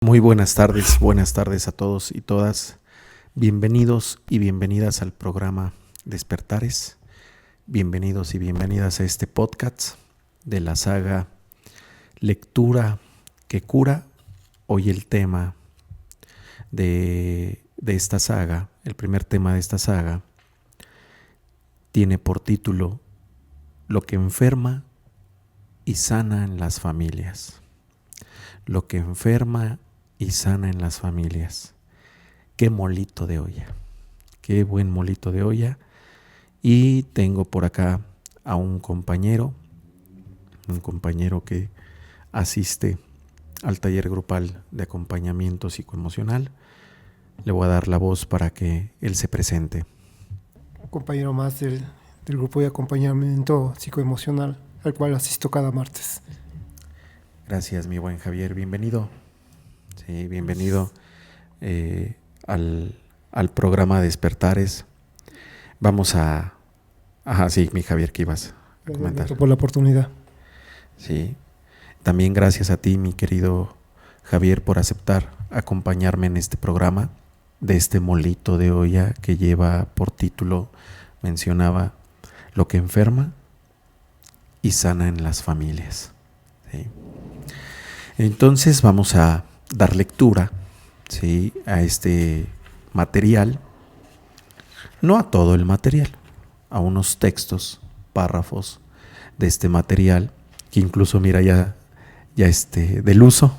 Muy buenas tardes a todos y todas. Bienvenidos y bienvenidas al programa Despertares. Bienvenidos y bienvenidas a este podcast de la saga Lectura que cura. Hoy el tema de esta saga, el primer tema de esta saga, tiene por título Lo que enferma y sana en las familias. Lo que enferma y sana en las familias. Qué molito de olla, qué buen molito de olla. Y tengo por acá a un compañero que asiste al taller grupal de acompañamiento psicoemocional. Le voy a dar la voz para que él se presente. Un compañero más del grupo de acompañamiento psicoemocional al cual asisto cada martes. Gracias, mi buen Javier, bienvenido. Sí, bienvenido al programa Despertares. Vamos a... sí, mi Javier, ¿qué ibas a comentar? Gracias por la oportunidad. Sí, también gracias a ti, mi querido Javier, por aceptar acompañarme en este programa de este molito de olla que lleva por título, mencionaba, Lo que enferma y sana en las familias. ¿Sí? Entonces vamos a dar lectura, ¿sí?, a este material, no a todo el material, a unos textos, párrafos de este material, que incluso, mira, ya del uso,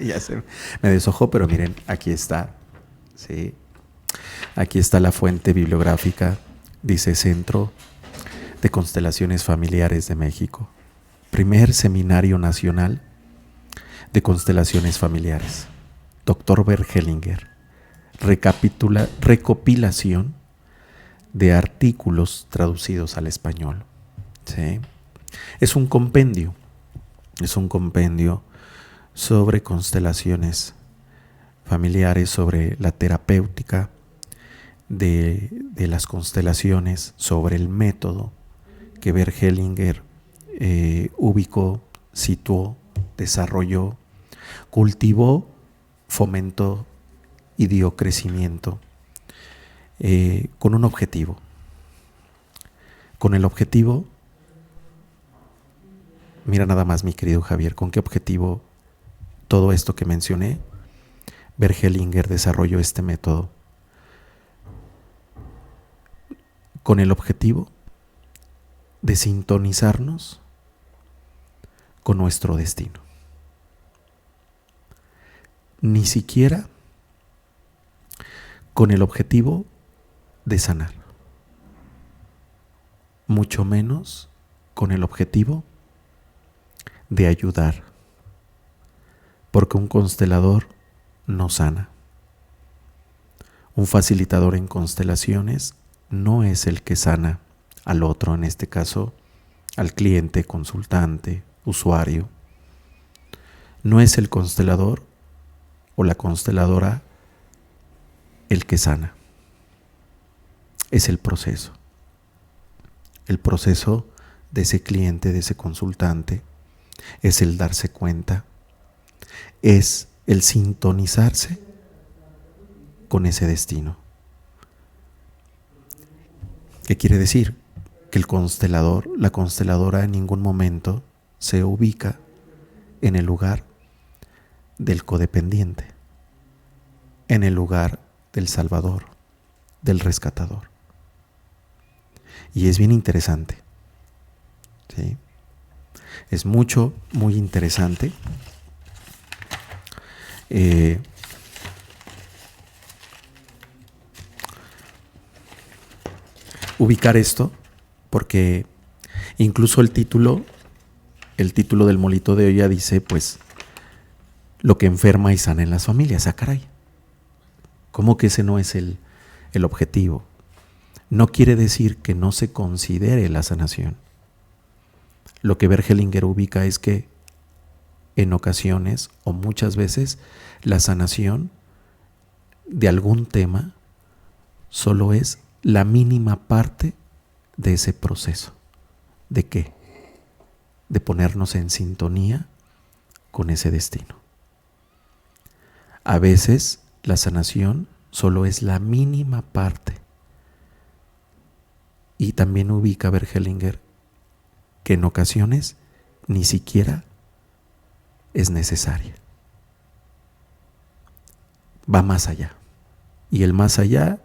ya se me deshojó, pero miren, aquí está, ¿sí? Aquí está la fuente bibliográfica, dice Centro de Constelaciones Familiares de México, Primer Seminario Nacional de Constelaciones Familiares, Dr. Bert Hellinger, recopilación de artículos traducidos al español. ¿Sí? Es un compendio sobre constelaciones familiares, sobre la terapéutica de las constelaciones, sobre el método que Bert Hellinger ubicó, situó, desarrolló, cultivó, fomentó y dio crecimiento con un objetivo. Con el objetivo, mira nada más, mi querido Javier, con qué objetivo todo esto que mencioné, Bert Hellinger desarrolló este método. Con el objetivo de sintonizarnos con nuestro destino. Ni siquiera con el objetivo de sanar, mucho menos con el objetivo de ayudar, porque un constelador no sana. Un facilitador en constelaciones no es el que sana al otro, en este caso al cliente, consultante, usuario. No es el constelador o la consteladora el que sana. Es el proceso. El proceso de ese cliente, de ese consultante, es el darse cuenta, es el sintonizarse con ese destino. ¿Qué quiere decir? Que el constelador, la consteladora en ningún momento se ubica en el lugar del codependiente, en el lugar del salvador, del rescatador. Y es bien interesante, ¿sí? Es muy interesante ubicar esto, porque incluso el título del molito de olla dice, pues, lo que enferma y sana en las familias. ¡Ah, caray! ¿Cómo que ese no es el objetivo? No quiere decir que no se considere la sanación. Lo que Bert Hellinger ubica es que en ocasiones o muchas veces la sanación de algún tema solo es la mínima parte de ese proceso. ¿De qué? De ponernos en sintonía con ese destino. A veces la sanación solo es la mínima parte. Y también ubica Bergelinger que en ocasiones ni siquiera es necesaria. Va más allá. Y el más allá,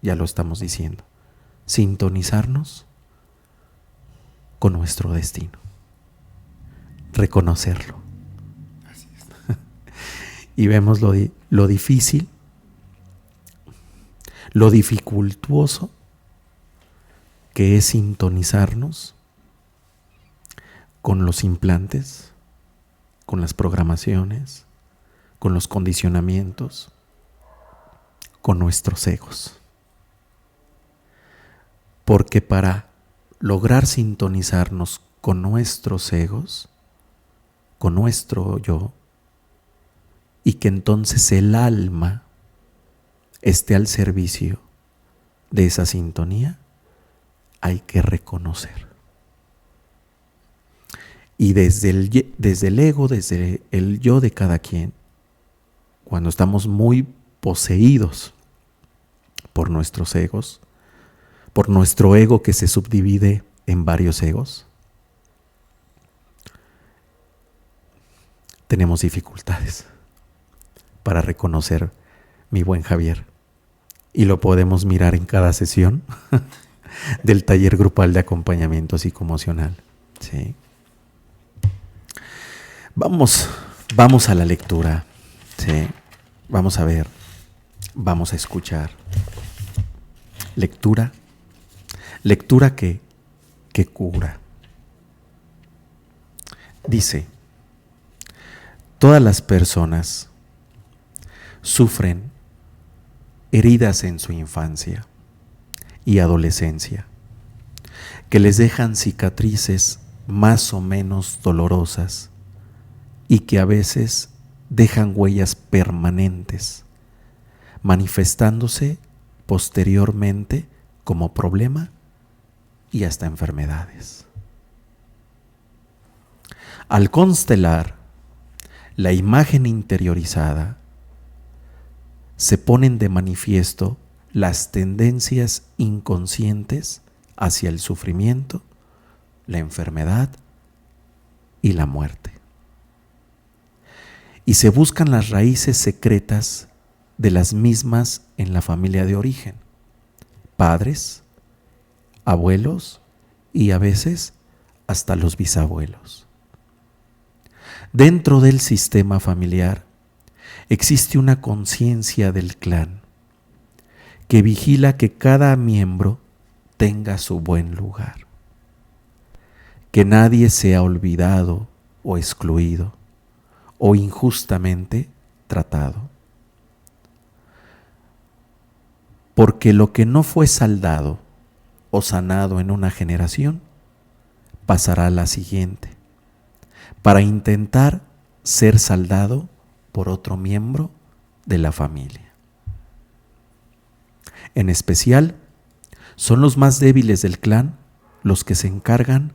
ya lo estamos diciendo, sintonizarnos con nuestro destino. Reconocerlo. Así es. Y vemos lo difícil, lo dificultuoso que es sintonizarnos con los implantes, con las programaciones, con los condicionamientos, con nuestros egos. Porque para lograr sintonizarnos con nuestros egos, con nuestro yo, y que entonces el alma esté al servicio de esa sintonía, hay que reconocer. Y desde el ego, desde el yo de cada quien, cuando estamos muy poseídos por nuestros egos, por nuestro ego que se subdivide en varios egos, tenemos dificultades para reconocer, mi buen Javier. Y lo podemos mirar en cada sesión del taller grupal de acompañamiento psicoemocional. ¿Sí? Vamos a la lectura. ¿Sí? Vamos a ver, vamos a escuchar. Lectura que cura. Dice: todas las personas sufren heridas en su infancia y adolescencia que les dejan cicatrices más o menos dolorosas y que a veces dejan huellas permanentes, manifestándose posteriormente como problema y hasta enfermedades. Al constelar la imagen interiorizada, se ponen de manifiesto las tendencias inconscientes hacia el sufrimiento, la enfermedad y la muerte. Y se buscan las raíces secretas de las mismas en la familia de origen, padres, abuelos y a veces hasta los bisabuelos. Dentro del sistema familiar existe una conciencia del clan que vigila que cada miembro tenga su buen lugar, que nadie sea olvidado o excluido o injustamente tratado. Porque lo que no fue saldado o sanado en una generación pasará a la siguiente, para intentar ser saldado por otro miembro de la familia. En especial, son los más débiles del clan los que se encargan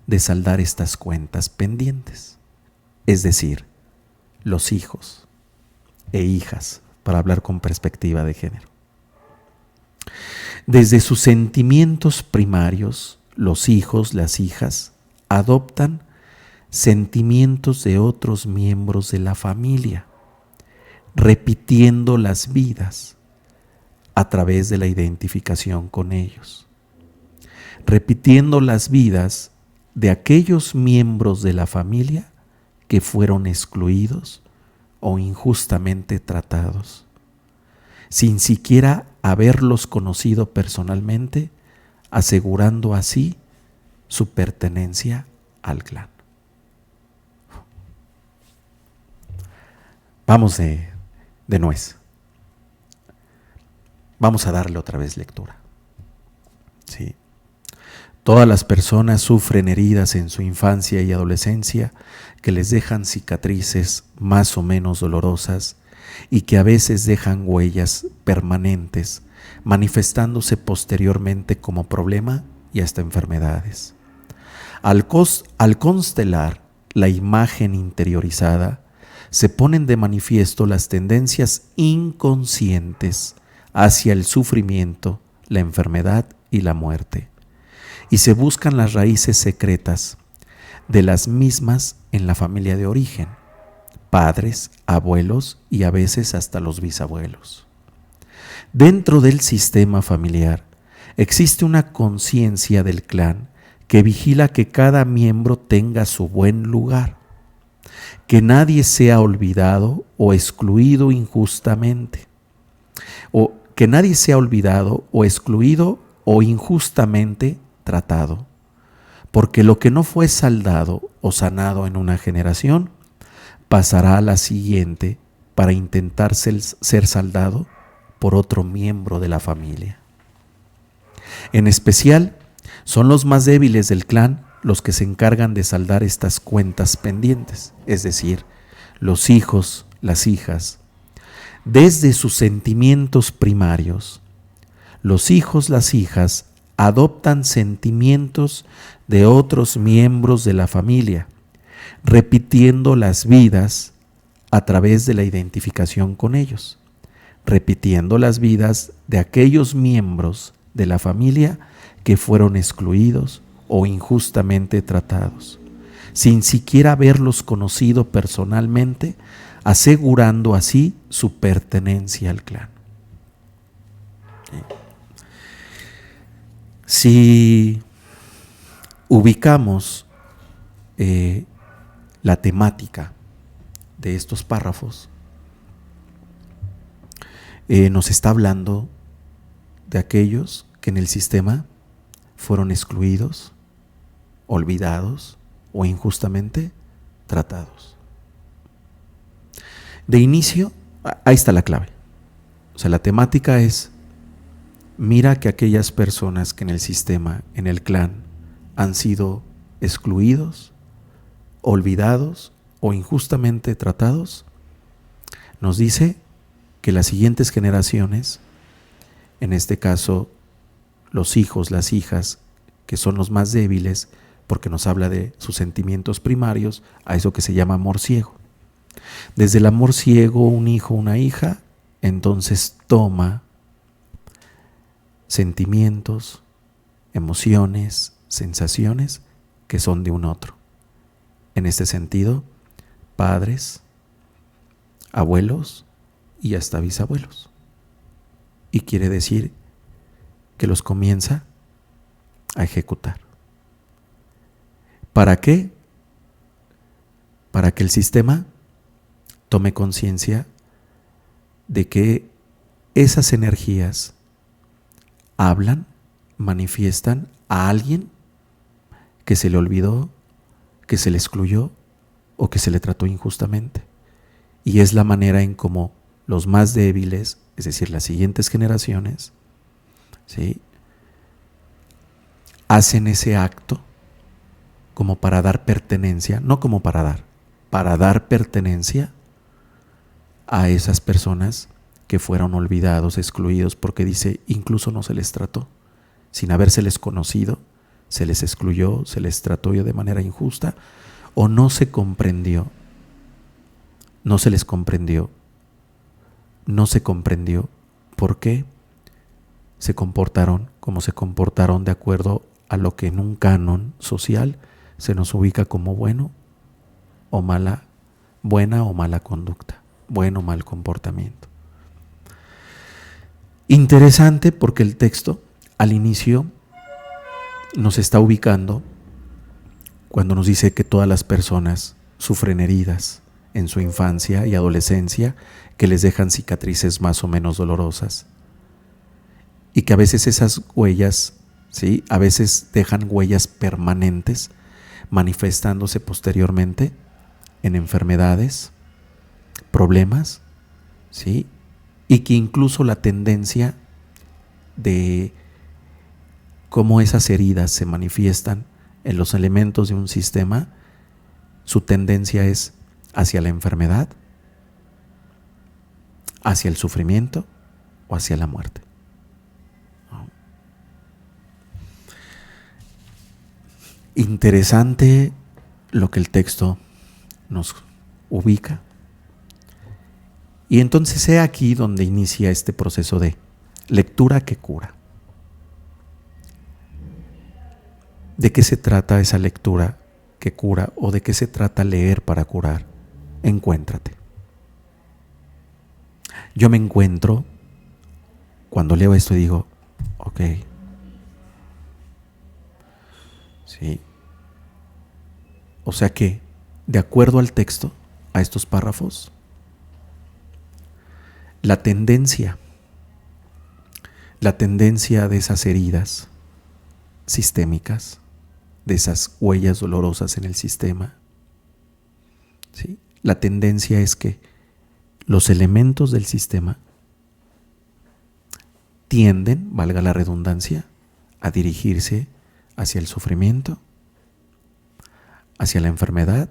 de saldar estas cuentas pendientes, es decir, los hijos e hijas, para hablar con perspectiva de género. Desde sus sentimientos primarios, los hijos, las hijas, adoptan sentimientos de otros miembros de la familia, repitiendo las vidas a través de la identificación con ellos, repitiendo las vidas de aquellos miembros de la familia que fueron excluidos o injustamente tratados, sin siquiera haberlos conocido personalmente, asegurando así su pertenencia al clan. Vamos de nuez. Vamos a darle otra vez lectura. Sí. Todas las personas sufren heridas en su infancia y adolescencia que les dejan cicatrices más o menos dolorosas y que a veces dejan huellas permanentes, manifestándose posteriormente como problema y hasta enfermedades. Al constelar la imagen interiorizada, se ponen de manifiesto las tendencias inconscientes hacia el sufrimiento, la enfermedad y la muerte, y se buscan las raíces secretas de las mismas en la familia de origen, padres, abuelos y a veces hasta los bisabuelos. Dentro del sistema familiar existe una conciencia del clan que vigila que cada miembro tenga su buen lugar, que nadie sea olvidado o excluido injustamente, o que nadie sea olvidado o excluido o injustamente tratado, porque lo que no fue saldado o sanado en una generación pasará a la siguiente para intentar ser saldado por otro miembro de la familia. En especial, son los más débiles del clan los que se encargan de saldar estas cuentas pendientes, es decir, los hijos, las hijas. Desde sus sentimientos primarios, los hijos, las hijas adoptan sentimientos de otros miembros de la familia, repitiendo las vidas a través de la identificación con ellos, repitiendo las vidas de aquellos miembros de la familia que fueron excluidos o injustamente tratados, sin siquiera haberlos conocido personalmente, asegurando así su pertenencia al clan. Si ubicamos la temática de estos párrafos, nos está hablando de aquellos que en el sistema fueron excluidos, olvidados o injustamente tratados. De inicio, ahí está la clave. O sea, la temática es: mira que aquellas personas que en el sistema, en el clan, han sido excluidos, olvidados o injustamente tratados, nos dice que las siguientes generaciones, en este caso los hijos, las hijas, que son los más débiles, porque nos habla de sus sentimientos primarios, a eso que se llama amor ciego. Desde el amor ciego, un hijo, una hija, entonces toma sentimientos, emociones, sensaciones que son de un otro. En este sentido, padres, abuelos y hasta bisabuelos. Y quiere decir que los comienza a ejecutar. ¿Para qué? Para que el sistema tome conciencia de que esas energías hablan, manifiestan a alguien que se le olvidó, que se le excluyó o que se le trató injustamente. Y es la manera en cómo los más débiles, es decir, las siguientes generaciones, ¿sí?, hacen ese acto como para dar pertenencia, no como para dar pertenencia a esas personas que fueron olvidados, excluidos, porque dice, incluso no se les trató, sin habérseles conocido, se les excluyó, se les trató de manera injusta, o no se comprendió, no se les comprendió, no se comprendió por qué se comportaron como se comportaron de acuerdo a lo que en un canon social se nos ubica como bueno o mala, buena o mala conducta, bueno o mal comportamiento. Interesante porque el texto al inicio nos está ubicando cuando nos dice que todas las personas sufren heridas en su infancia y adolescencia que les dejan cicatrices más o menos dolorosas y que a veces esas huellas, ¿sí?, a veces dejan huellas permanentes manifestándose posteriormente en enfermedades, problemas, ¿sí?, y que incluso la tendencia de cómo esas heridas se manifiestan en los elementos de un sistema, su tendencia es hacia la enfermedad, hacia el sufrimiento o hacia la muerte. Interesante lo que el texto nos ubica, Y entonces he aquí donde inicia este proceso de lectura que cura. ¿De qué se trata esa lectura que cura o de qué se trata leer para curar? Encuéntrate. Yo me encuentro cuando leo esto y digo, ok, sí. O sea que, de acuerdo al texto, a estos párrafos, la tendencia de esas heridas sistémicas, de esas huellas dolorosas en el sistema, ¿sí? La tendencia es que los elementos del sistema tienden, valga la redundancia, a dirigirse hacia el sufrimiento, hacia la enfermedad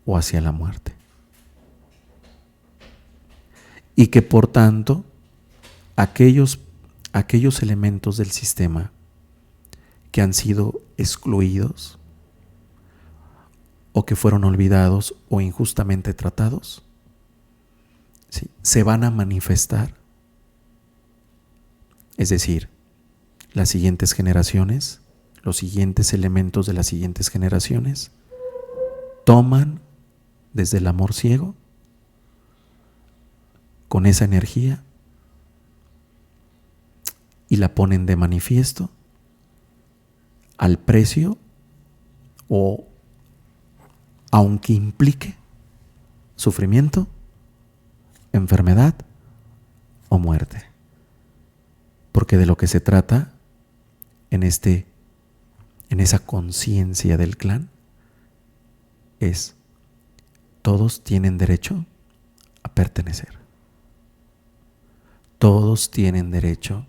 o hacia la muerte. Y que por tanto, aquellos elementos del sistema que han sido excluidos o que fueron olvidados o injustamente tratados, ¿sí?, se van a manifestar. Es decir, las siguientes generaciones, los siguientes elementos de las siguientes generaciones, toman desde el amor ciego, con esa energía, y la ponen de manifiesto al precio o aunque implique sufrimiento, enfermedad o muerte. Porque de lo que se trata en esa conciencia del clan es: todos tienen derecho a pertenecer. Todos tienen derecho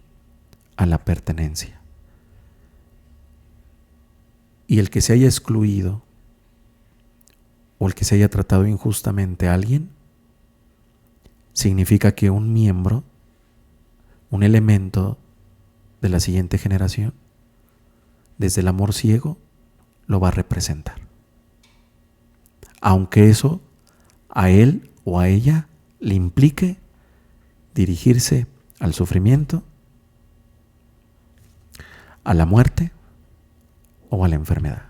a la pertenencia. Y el que se haya excluido o el que se haya tratado injustamente a alguien, significa que un miembro, un elemento de la siguiente generación, desde el amor ciego, lo va a representar. Aunque eso a él o a ella le implique dirigirse al sufrimiento, a la muerte o a la enfermedad.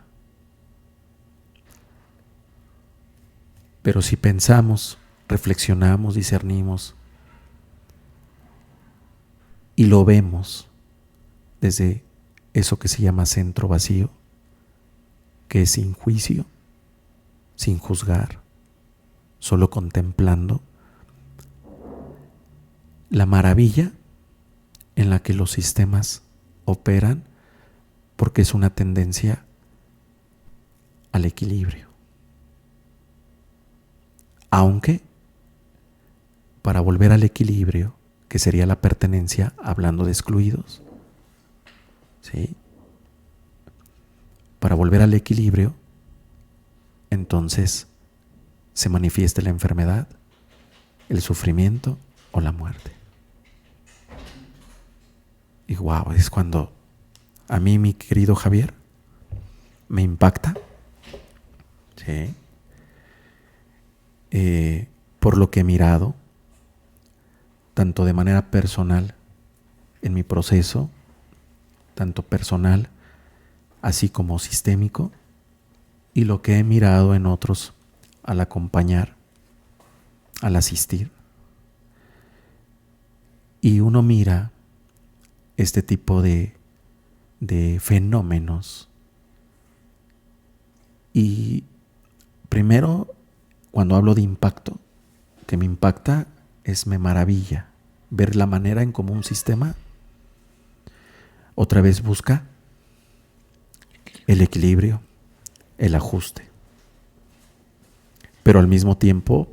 Pero si pensamos, reflexionamos, discernimos y lo vemos desde eso que se llama centro vacío, que es sin juicio, sin juzgar, solo contemplando la maravilla en la que los sistemas operan, porque es una tendencia al equilibrio. Aunque para volver al equilibrio, que sería la pertenencia, hablando de excluidos, ¿sí?, para volver al equilibrio, entonces se manifiesta la enfermedad, el sufrimiento o la muerte. Y wow, es cuando a mí, mi querido Javier, me impacta, ¿sí?, por lo que he mirado, tanto de manera personal en mi proceso, tanto personal así como sistémico, y lo que he mirado en otros al acompañar, al asistir. Y uno mira este tipo de fenómenos y primero, cuando hablo de impacto, que me impacta me maravilla ver la manera en cómo un sistema otra vez busca el equilibrio, el ajuste, pero al mismo tiempo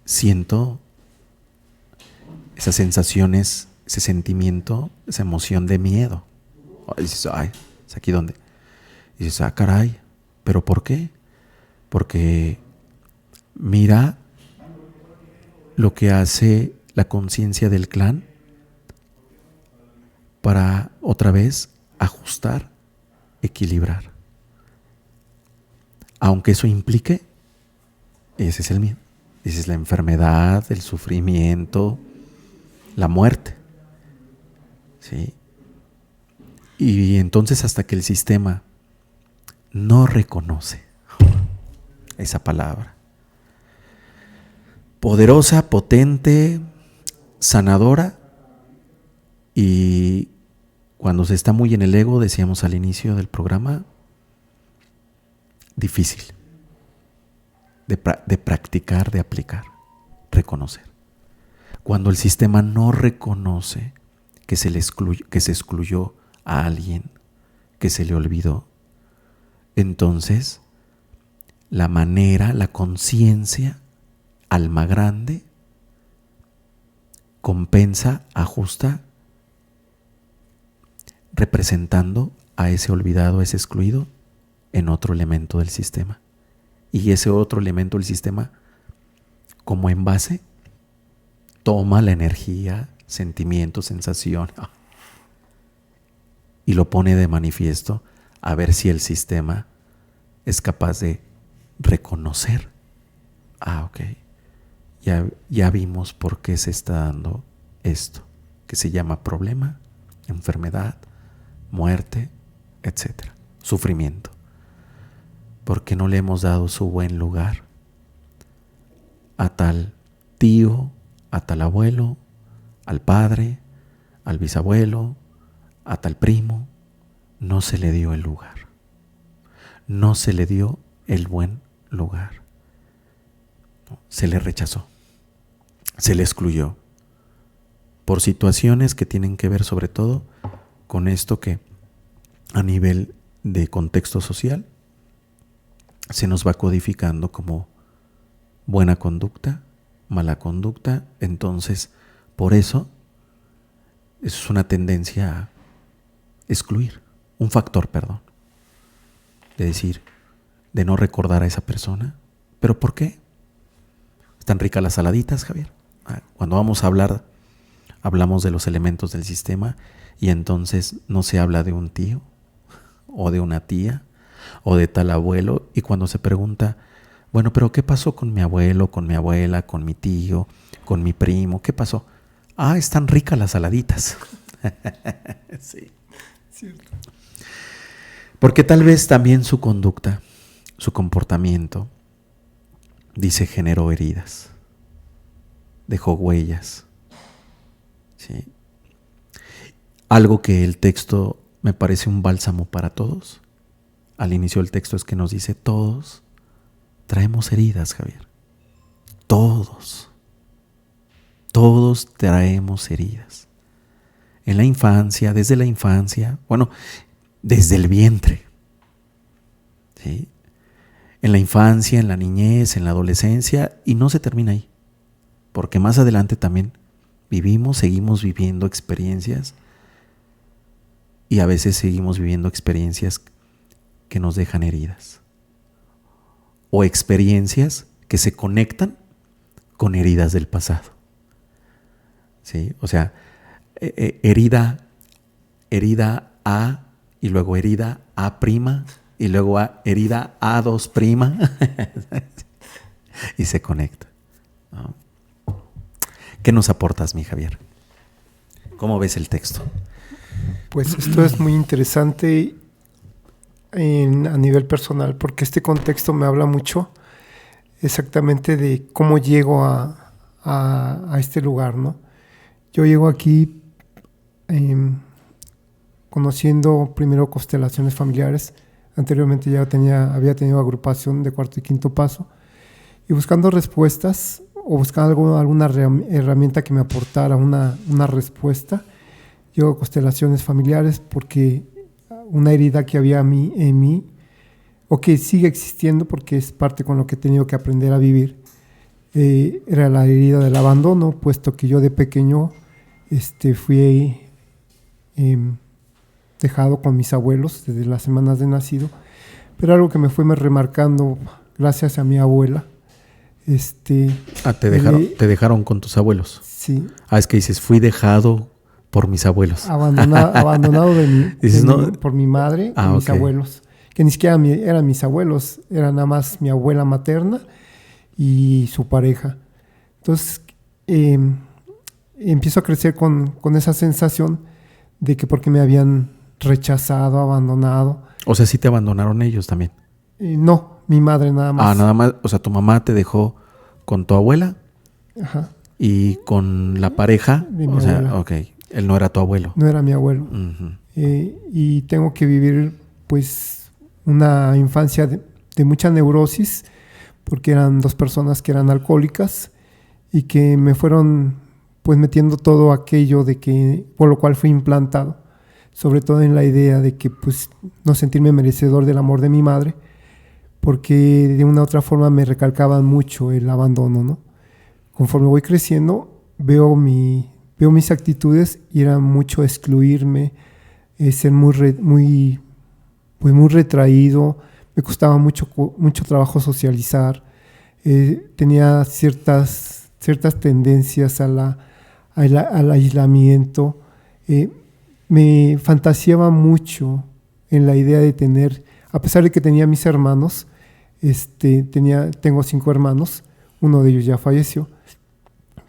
siento esas sensaciones, ese sentimiento, esa emoción de miedo. Y dices, ay, ¿es aquí dónde? Y dices, ah, caray, ¿pero por qué? Porque mira lo que hace la conciencia del clan para otra vez ajustar, equilibrar. Aunque eso implique Ese es el miedo. Esa es la enfermedad, el sufrimiento, la muerte. ¿Sí? Y entonces hasta que el sistema no reconoce esa palabra, poderosa, potente, sanadora, y cuando se está muy en el ego, decíamos al inicio del programa, difícil de practicar, de aplicar, reconocer. Cuando el sistema no reconoce que se excluyó a alguien, que se le olvidó, entonces la manera, la conciencia, alma grande, compensa, ajusta, representando a ese olvidado, a ese excluido, en otro elemento del sistema. Y ese otro elemento del sistema, como envase, toma la energía, sentimiento, sensación, y lo pone de manifiesto a ver si el sistema es capaz de reconocer. Ok, ya vimos por qué se está dando esto, que se llama problema, enfermedad, muerte, etcétera, sufrimiento. Porque no le hemos dado su buen lugar a tal tío, a tal abuelo, al padre, al bisabuelo, a tal primo. No se le dio el lugar. No se le dio el buen lugar. Se le rechazó. Se le excluyó. Por situaciones que tienen que ver sobre todo con esto que a nivel de contexto social se nos va codificando como buena conducta, mala conducta. Entonces, por eso es una tendencia a excluir, un factor, perdón, de decir, de no recordar a esa persona. ¿Pero por qué? ¿Están ricas las saladitas, Javier? Cuando vamos a hablar, hablamos de los elementos del sistema y entonces no se habla de un tío o de una tía o de tal abuelo, y cuando se pregunta, bueno, pero ¿qué pasó con mi abuelo, con mi abuela, con mi tío, con mi primo? ¿Qué pasó? Están ricas las saladitas. Sí. Cierto. Porque tal vez también su conducta, su comportamiento, dice, generó heridas, dejó huellas. ¿Sí? Algo que el texto me parece un bálsamo para todos. Al inicio del texto es que nos dice, todos traemos heridas, Javier. Todos traemos heridas. En la infancia, desde la infancia, bueno, desde el vientre. ¿Sí? En la infancia, en la niñez, en la adolescencia, y no se termina ahí. Porque más adelante también seguimos viviendo experiencias, y a veces seguimos viviendo experiencias que nos dejan heridas, o experiencias que se conectan con heridas del pasado. ¿Sí? O sea, herida A, y luego herida A', y luego herida A2', y se conecta, ¿no? ¿Qué nos aportas, mi Javier? ¿Cómo ves el texto? Pues esto es muy interesante a nivel personal, porque este contexto me habla mucho exactamente de cómo llego a este lugar, ¿no? Yo llego aquí conociendo primero constelaciones familiares. Anteriormente ya había tenido agrupación de cuarto y quinto paso, y buscando respuestas o buscando alguna herramienta que me aportara una respuesta. Llego a constelaciones familiares porque una herida que había en mí, o que sigue existiendo porque es parte con lo que he tenido que aprender a vivir, era la herida del abandono, puesto que yo de pequeño fui dejado con mis abuelos desde las semanas de nacido, pero algo que me fue remarcando gracias a mi abuela. Te dejaron con tus abuelos. Sí. Es que dices, fui dejado por mis abuelos. Abandonado por mi madre y mis abuelos, que ni siquiera eran mis abuelos, era nada más mi abuela materna y su pareja. Entonces empiezo a crecer con esa sensación de que porque me habían rechazado, abandonado. O sea, sí te abandonaron ellos también. No, mi madre nada más. Nada más. O sea, tu mamá te dejó con tu abuela. Ajá. Y con la pareja. De mi o sea, abuela. ok. Él no era tu abuelo. No era mi abuelo. Uh-huh. Y tengo que vivir pues una infancia de mucha neurosis, porque eran 2 personas que eran alcohólicas y que me fueron pues metiendo todo aquello de que, por lo cual fui implantado, sobre todo en la idea de que pues no sentirme merecedor del amor de mi madre, porque de una u otra forma me recalcaban mucho el abandono, ¿no? Conforme voy creciendo, veo mis actitudes y era mucho excluirme, ser muy retraído, me costaba mucho trabajo socializar, tenía ciertas tendencias al aislamiento, me fantaseaba mucho en la idea de tener, a pesar de que tenía mis hermanos, tengo 5 hermanos, uno de ellos ya falleció,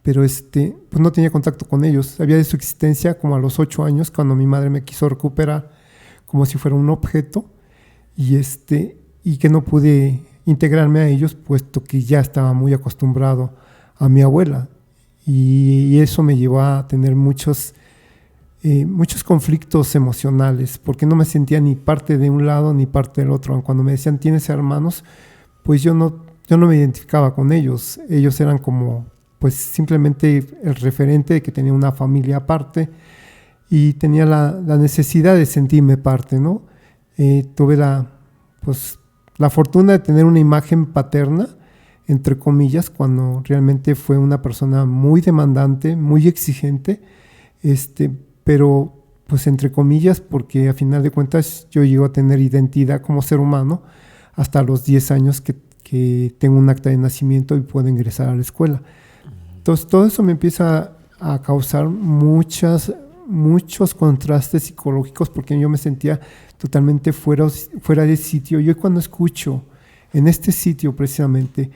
pero pues no tenía contacto con ellos. Sabía de su existencia como a los 8 años, cuando mi madre me quiso recuperar como si fuera un objeto, y que no pude integrarme a ellos, puesto que ya estaba muy acostumbrado a mi abuela, y eso me llevó a tener muchos conflictos emocionales, porque no me sentía ni parte de un lado ni parte del otro. Cuando me decían ¿tienes hermanos?, pues yo no me identificaba con ellos. Ellos eran como pues simplemente el referente de que tenía una familia aparte y tenía la necesidad de sentirme parte, ¿no? Tuve la fortuna de tener una imagen paterna, entre comillas, cuando realmente fue una persona muy demandante, muy exigente, pero pues entre comillas, porque a final de cuentas yo llego a tener identidad como ser humano hasta los 10 años que tengo un acta de nacimiento y puedo ingresar a la escuela. Entonces todo eso me empieza a causar muchos contrastes psicológicos, porque yo me sentía totalmente fuera de sitio. Yo cuando escucho en este sitio precisamente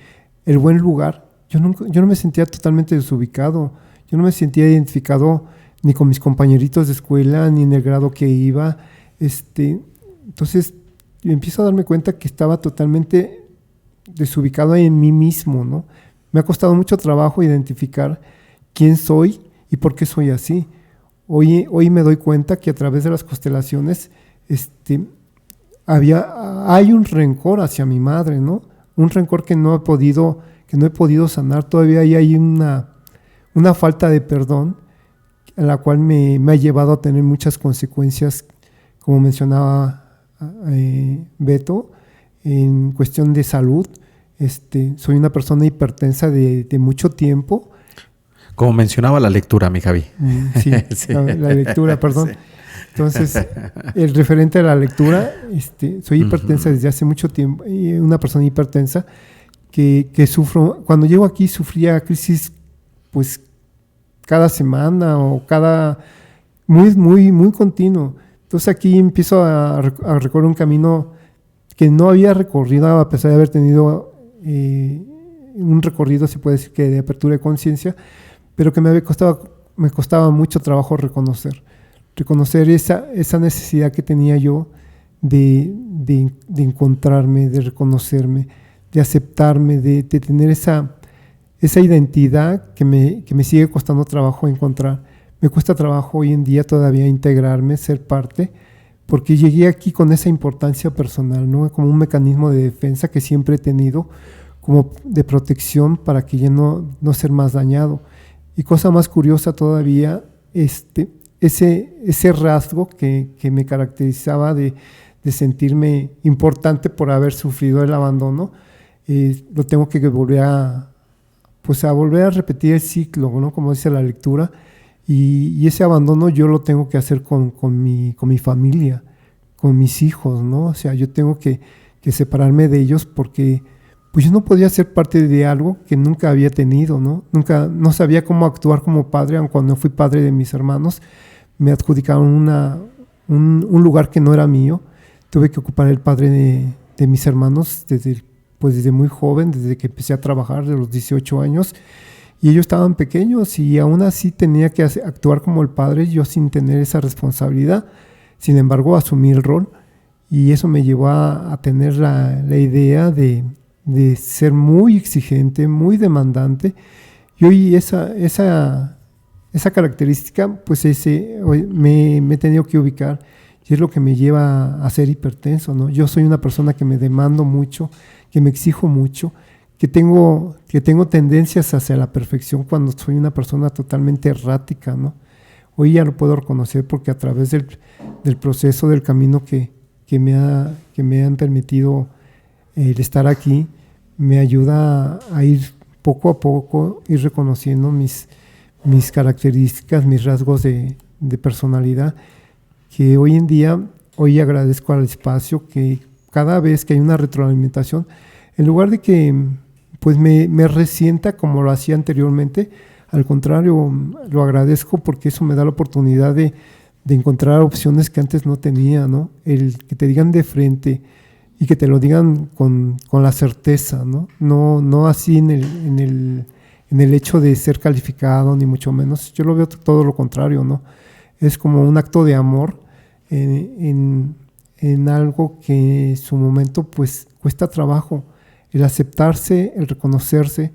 el buen lugar, yo no me sentía totalmente desubicado, yo no me sentía identificado ni con mis compañeritos de escuela, ni en el grado que iba. Entonces yo empiezo a darme cuenta que estaba totalmente desubicado en mí mismo, ¿no? Me ha costado mucho trabajo identificar quién soy y por qué soy así. Hoy me doy cuenta que a través de las constelaciones hay un rencor hacia mi madre, ¿no? Un rencor que no he podido sanar. Todavía hay una falta de perdón, en la cual me ha llevado a tener muchas consecuencias, como mencionaba Beto, en cuestión de salud. Soy una persona hipertensa de mucho tiempo. Como mencionaba la lectura, mi Javi. Sí, sí. La lectura, perdón. Sí. Entonces, el referente a la lectura, soy hipertensa desde hace mucho tiempo, una persona hipertensa que sufro. Cuando llego aquí sufría crisis pues cada semana o muy continuo. Entonces aquí empiezo a recorrer un camino que no había recorrido, a pesar de haber tenido un recorrido, se puede decir que de apertura de conciencia, pero que me costaba mucho trabajo reconocer esa necesidad que tenía yo de encontrarme, de reconocerme, de aceptarme, de tener esa identidad que me sigue costando trabajo encontrar. Me cuesta trabajo hoy en día todavía integrarme, ser parte, porque llegué aquí con esa importancia personal, ¿no? Como un mecanismo de defensa que siempre he tenido, como de protección para que ya no ser más dañado. Y cosa más curiosa todavía, ese rasgo que me caracterizaba de sentirme importante por haber sufrido el abandono, lo tengo que volver a repetir el ciclo, ¿no? Como dice la lectura, y ese abandono yo lo tengo que hacer con mi familia, con mis hijos, ¿no? O sea, yo tengo que separarme de ellos porque pues yo no podía ser parte de algo que nunca había tenido, ¿no? No sabía cómo actuar como padre, aun cuando fui padre de mis hermanos. Me adjudicaron un lugar que no era mío. Tuve que ocupar el padre de mis hermanos desde pues desde muy joven, desde que empecé a trabajar de los 18 años, y ellos estaban pequeños y aún así tenía que actuar como el padre, yo sin tener esa responsabilidad. Sin embargo, asumí el rol y eso me llevó a tener la idea de ser muy exigente, muy demandante. Y hoy esa característica, pues me he tenido que ubicar y es lo que me lleva a ser hipertenso, ¿no? Yo soy una persona que me demando mucho, que me exijo mucho, que tengo tendencias hacia la perfección cuando soy una persona totalmente errática, ¿no? Hoy ya lo puedo reconocer porque a través del proceso, del camino que me han permitido el estar aquí, me ayuda a ir poco a poco, ir reconociendo mis características, mis rasgos de personalidad, que hoy en día, hoy agradezco al espacio que cada vez que hay una retroalimentación, en lugar de que pues me resienta como lo hacía anteriormente, al contrario, lo agradezco porque eso me da la oportunidad de encontrar opciones que antes no tenía, ¿no? El que te digan de frente y que te lo digan con la certeza, ¿no? No así en el hecho de ser calificado, ni mucho menos. Yo lo veo todo lo contrario, ¿no? Es como un acto de amor en algo que en su momento pues cuesta trabajo. El aceptarse, el reconocerse,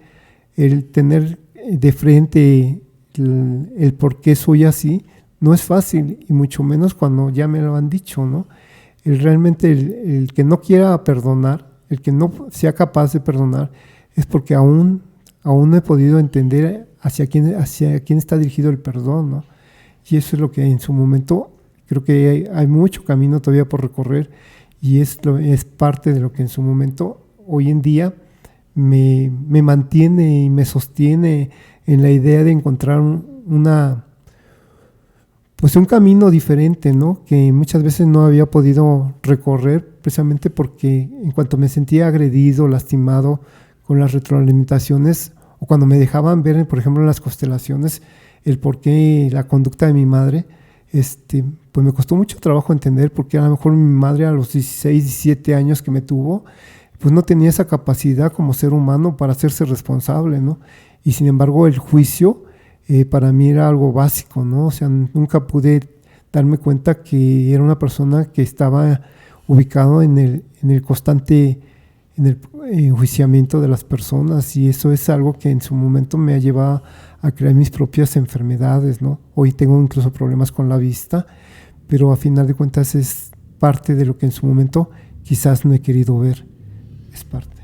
el tener de frente el por qué soy así, no es fácil, y mucho menos cuando ya me lo han dicho, ¿no? Realmente el que no quiera perdonar, el que no sea capaz de perdonar, es porque aún no he podido entender hacia quién está dirigido el perdón, ¿no? Y eso es lo que en su momento, creo que hay mucho camino todavía por recorrer, y es parte de lo que en su momento, hoy en día, me mantiene y me sostiene en la idea de encontrar un camino diferente, ¿no? Que muchas veces no había podido recorrer, precisamente porque en cuanto me sentía agredido, lastimado con las retroalimentaciones, o cuando me dejaban ver, por ejemplo, en las constelaciones, el por qué la conducta de mi madre, pues me costó mucho trabajo entender por qué a lo mejor mi madre a los 16, 17 años que me tuvo, pues no tenía esa capacidad como ser humano para hacerse responsable, ¿no? Y sin embargo el juicio para mí era algo básico, ¿no? O sea, nunca pude darme cuenta que era una persona que estaba ubicado en el constante enjuiciamiento de las personas, y eso es algo que en su momento me ha llevado a crear mis propias enfermedades, ¿no? Hoy tengo incluso problemas con la vista, pero a final de cuentas es parte de lo que en su momento quizás no he querido ver. Es parte.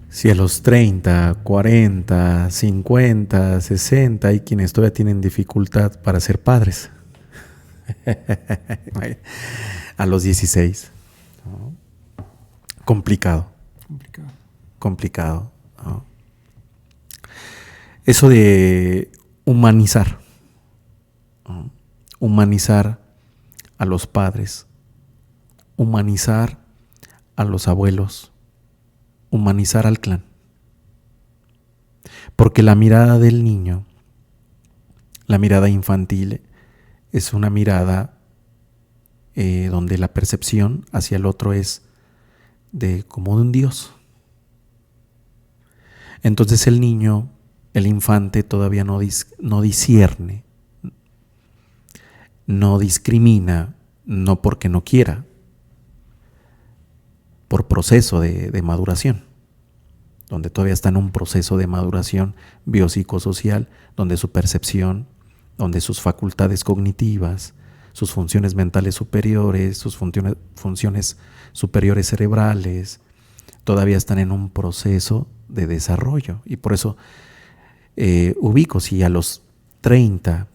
Si a los 30, 40, 50, 60 hay quienes todavía tienen dificultad para ser padres. A los 16. ¿No? Complicado. ¿No? Eso de humanizar. ¿No? Humanizar a los padres. Humanizar a los abuelos, humanizar al clan. Porque la mirada del niño, la mirada infantil, es una mirada donde la percepción hacia el otro es como de un Dios. Entonces el niño, el infante, todavía no discierne, no discrimina, no porque no quiera, por proceso de maduración, donde todavía está en un proceso de maduración biopsicosocial, donde su percepción, donde sus facultades cognitivas, sus funciones mentales superiores, sus funciones superiores cerebrales, todavía están en un proceso de desarrollo. Y por eso ubico, si a los 30,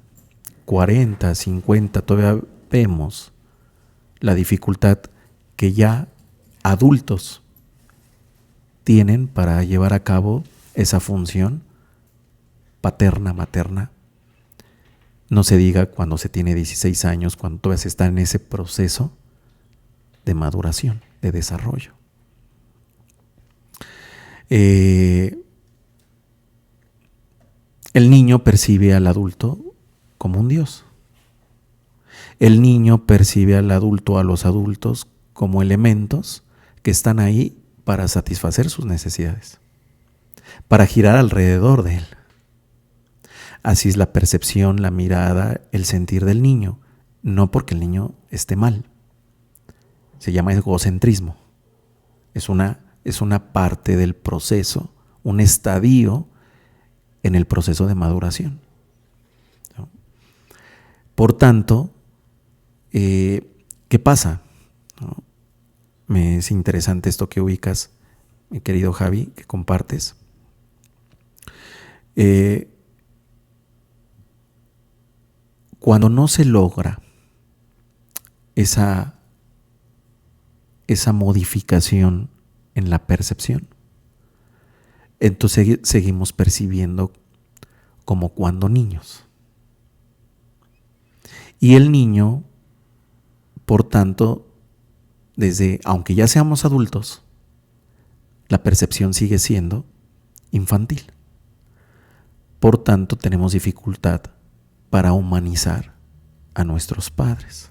40, 50 todavía vemos la dificultad que ya adultos tienen para llevar a cabo esa función paterna, materna. No se diga cuando se tiene 16 años, cuando todavía se está en ese proceso de maduración, de desarrollo. El niño percibe al adulto como un Dios. El niño percibe al adulto, a los adultos, como elementos que están ahí para satisfacer sus necesidades, para girar alrededor de él. Así es la percepción, la mirada, el sentir del niño, no porque el niño esté mal. Se llama egocentrismo. Es una parte del proceso, un estadio en el proceso de maduración. Por tanto, ¿qué pasa? Me es interesante esto que ubicas, mi querido Javi, que compartes. Cuando no se logra esa modificación en la percepción, entonces seguimos percibiendo como cuando niños. Y el niño, por tanto, aunque ya seamos adultos, la percepción sigue siendo infantil. Por tanto, tenemos dificultad para humanizar a nuestros padres,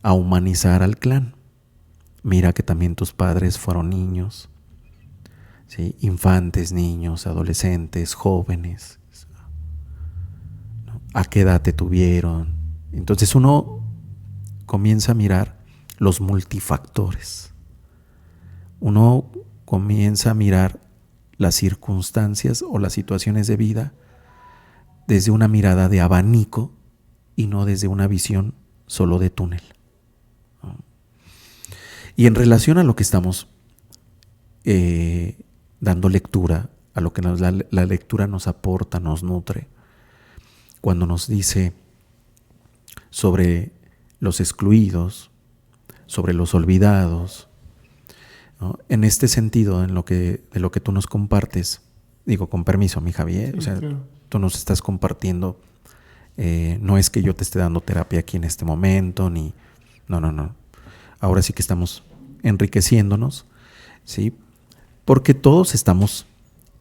a humanizar al clan. Mira que también tus padres fueron niños, ¿sí? Infantes, niños, adolescentes, jóvenes. ¿No? ¿A qué edad te tuvieron? Entonces uno comienza a mirar los multifactores. Uno comienza a mirar las circunstancias o las situaciones de vida desde una mirada de abanico y no desde una visión solo de túnel. Y en relación a lo que estamos dando lectura, a lo que la lectura nos aporta, nos nutre, cuando nos dice sobre los excluidos, sobre los olvidados, ¿no? En este sentido, de lo que tú nos compartes, digo con permiso, mi Javier, sí, o sea, claro. Tú nos estás compartiendo, no es que yo te esté dando terapia aquí en este momento, no. Ahora sí que estamos enriqueciéndonos, ¿sí? Porque todos estamos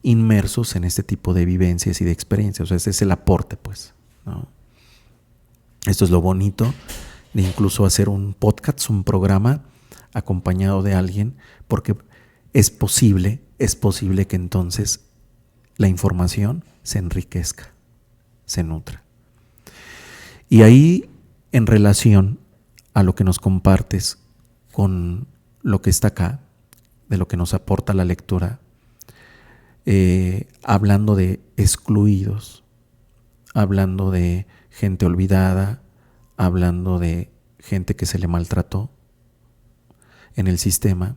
inmersos en este tipo de vivencias y de experiencias. O sea, ese es el aporte, pues, ¿no? Esto es lo bonito de incluso hacer un podcast, un programa acompañado de alguien, porque es posible que entonces la información se enriquezca, se nutra. Y ahí, en relación a lo que nos compartes con lo que está acá, de lo que nos aporta la lectura, hablando de excluidos, hablando de gente olvidada, hablando de gente que se le maltrató en el sistema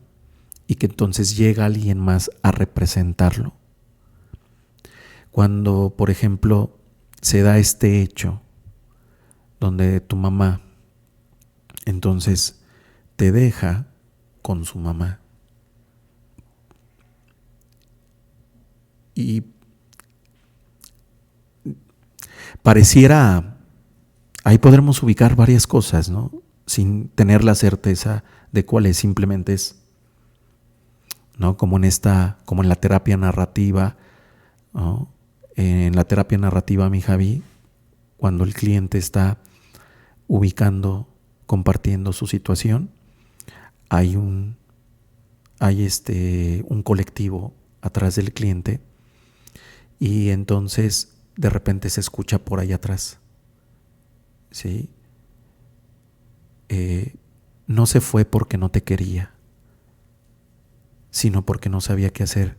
y que entonces llega alguien más a representarlo. Cuando, por ejemplo, se da este hecho donde tu mamá entonces te deja con su mamá y pareciera, ahí podremos ubicar varias cosas, ¿no? Sin tener la certeza de cuál es, simplemente es, ¿no? Como en la terapia narrativa, ¿no? En la terapia narrativa, mi Javi, cuando el cliente está ubicando, compartiendo su situación, hay un colectivo atrás del cliente y entonces de repente se escucha por ahí atrás, ¿sí? No se fue porque no te quería, sino porque no sabía qué hacer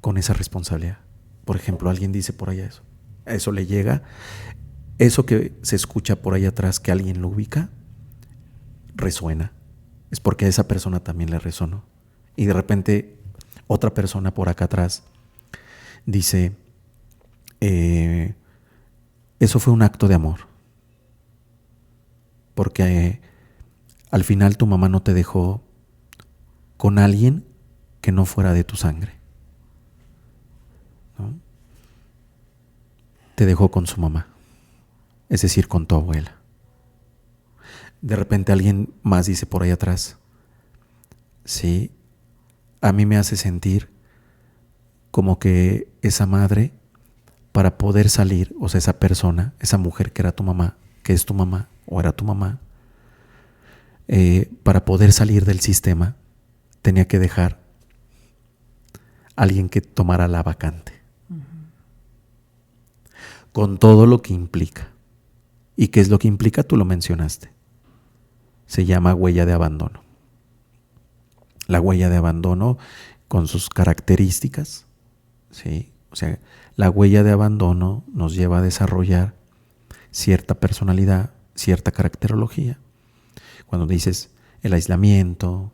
con esa responsabilidad. Por ejemplo, alguien dice por allá eso. Eso le llega. Eso que se escucha por ahí atrás, que alguien lo ubica, resuena. Es porque a esa persona también le resonó. Y de repente otra persona por acá atrás dice, eso fue un acto de amor. Porque al final tu mamá no te dejó con alguien que no fuera de tu sangre, ¿no? Te dejó con su mamá, es decir, con tu abuela. De repente alguien más dice por ahí atrás, sí, a mí me hace sentir como que esa madre, para poder salir, o sea, esa persona, esa mujer que era tu mamá, que es tu mamá o era tu mamá, para poder salir del sistema, tenía que dejar alguien que tomara la vacante. Con todo lo que implica. ¿Y qué es lo que implica? Tú lo mencionaste. Se llama huella de abandono. La huella de abandono con sus características, ¿sí? O sea, la huella de abandono nos lleva a desarrollar cierta personalidad, cierta caracterología. Cuando dices el aislamiento,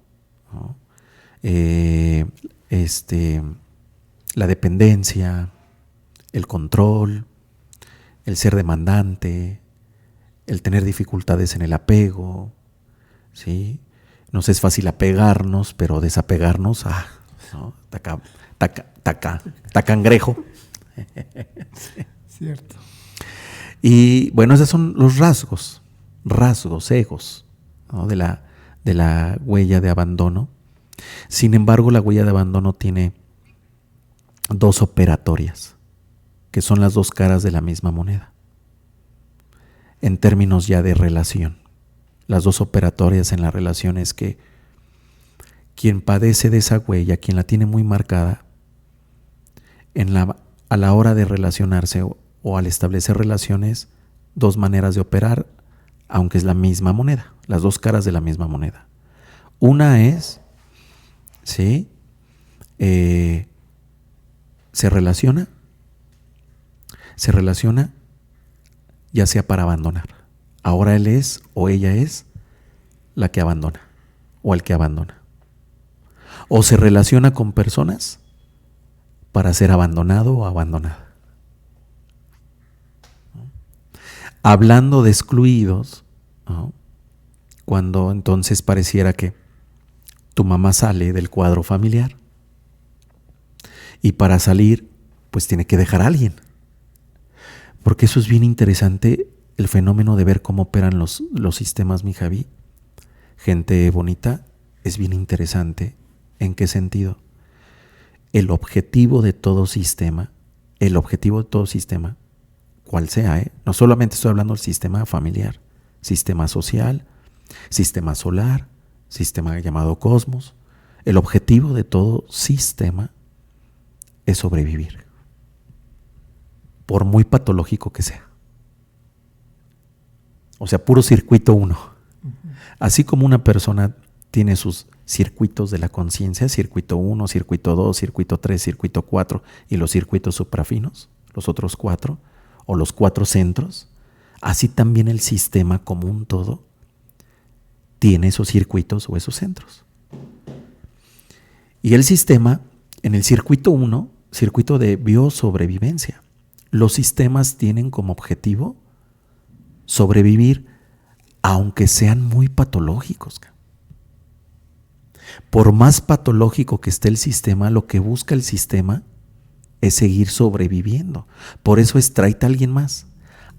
¿no? La dependencia, el control, el ser demandante, el tener dificultades en el apego, ¿sí? Nos es fácil apegarnos, pero desapegarnos, ¿no? Cangrejo. Cierto. Y bueno, esos son los rasgos, egos, ¿no? de la huella de abandono. Sin embargo, la huella de abandono tiene dos operatorias, que son las dos caras de la misma moneda. En términos ya de relación, las dos operatorias en la relación es que quien padece de esa huella, quien la tiene muy marcada, a la hora de relacionarse o al establecer relaciones, dos maneras de operar, aunque es la misma moneda, las dos caras de la misma moneda. Una es, ¿sí? Se relaciona ya sea para abandonar. Ahora él es o ella es la que abandona o el que abandona. O se relaciona con personas para ser abandonado o abandonada. Hablando de excluidos, ¿no? Cuando entonces pareciera que tu mamá sale del cuadro familiar y para salir pues tiene que dejar a alguien. Porque eso es bien interesante, el fenómeno de ver cómo operan los sistemas, mi Javi. Gente bonita, es bien interesante. ¿En qué sentido? El objetivo de todo sistema, cual sea, no solamente estoy hablando del sistema familiar, sistema social, sistema solar, sistema llamado cosmos. El objetivo de todo sistema es sobrevivir, por muy patológico que sea. O sea, puro circuito 1. Así como una persona tiene sus circuitos de la conciencia, circuito 1, circuito 2, circuito 3, circuito 4 y los circuitos suprafinos, los otros 4, o los 4 centros, así también el sistema como un todo tiene esos circuitos o esos centros. Y el sistema, en el circuito 1, circuito de biosobrevivencia, los sistemas tienen como objetivo sobrevivir, aunque sean muy patológicos. Por más patológico que esté el sistema, lo que busca el sistema es seguir sobreviviendo. Por eso es tráete a alguien más.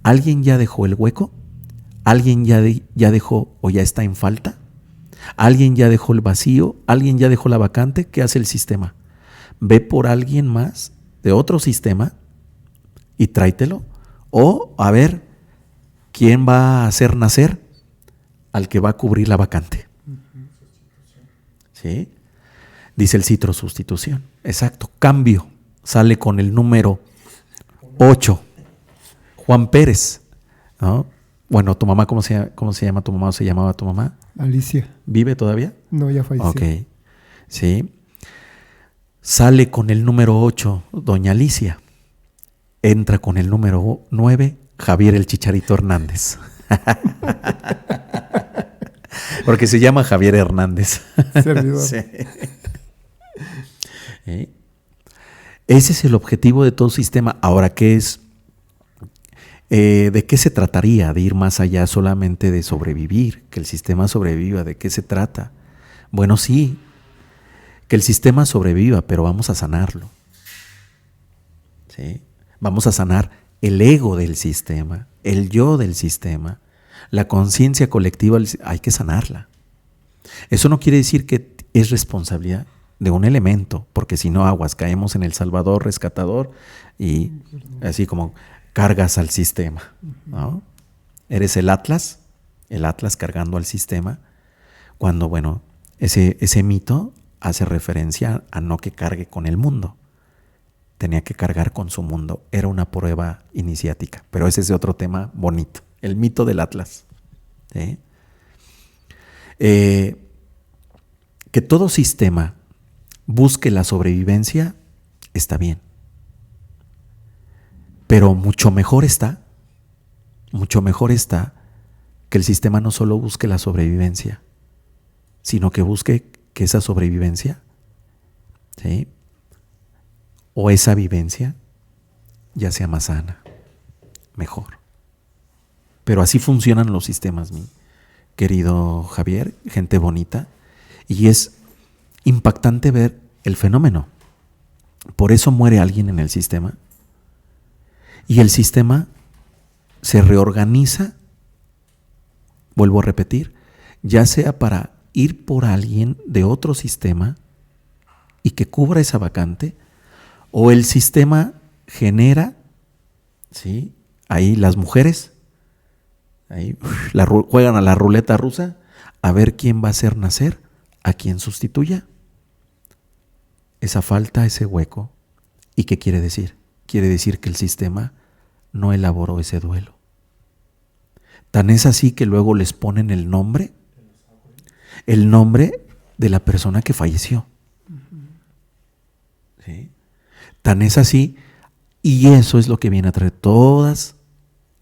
¿Alguien ya dejó el hueco? ¿Alguien ya dejó o ya está en falta? ¿Alguien ya dejó el vacío? ¿Alguien ya dejó la vacante? ¿Qué hace el sistema? Ve por alguien más de otro sistema y tráetelo. O a ver, ¿quién va a hacer nacer al que va a cubrir la vacante? ¿Sí? Dice el citro sustitución. Exacto, cambio. Sale con el número 8. Juan Pérez, ¿no? Bueno, ¿tu mamá cómo se llama tu mamá o se llamaba tu mamá? Alicia. ¿Vive todavía? No, ya falleció. Ok, sí. Sale con el número 8, doña Alicia. Entra con el número 9, Javier el Chicharito Hernández. Porque se llama Javier Hernández. Servidor. Sí. Ese es el objetivo de todo sistema. Ahora, ¿qué es? ¿De qué se trataría? De ir más allá solamente de sobrevivir, que el sistema sobreviva. ¿De qué se trata? Bueno, sí, que el sistema sobreviva, pero vamos a sanarlo. ¿Sí? Vamos a sanar el ego del sistema, el yo del sistema, la conciencia colectiva, hay que sanarla. Eso no quiere decir que es responsabilidad de un elemento, porque si no, aguas, caemos en el salvador, rescatador y así como cargas al sistema, ¿no? Eres el Atlas cargando al sistema, cuando, bueno, ese mito hace referencia a no que cargue con el mundo. Tenía que cargar con su mundo. Era una prueba iniciática. Pero ese es otro tema bonito. El mito del Atlas. ¿Sí? Que todo sistema busque la sobrevivencia está bien. Pero mucho mejor está que el sistema no solo busque la sobrevivencia, sino que busque que esa sobrevivencia, ¿sí?, o esa vivencia ya sea más sana, mejor. Pero así funcionan los sistemas, mi querido Javier, gente bonita, y es impactante ver el fenómeno. Por eso muere alguien en el sistema, y el sistema se reorganiza, vuelvo a repetir, ya sea para ir por alguien de otro sistema y que cubra esa vacante, o el sistema genera, ¿sí?, ahí las mujeres, ahí juegan a la ruleta rusa a ver quién va a hacer nacer a quien sustituya esa falta, ese hueco. ¿Y qué quiere decir? Quiere decir que el sistema no elaboró ese duelo. Tan es así que luego les ponen el nombre de la persona que falleció. ¿Sí? Tan es así, y eso es lo que viene a traer todas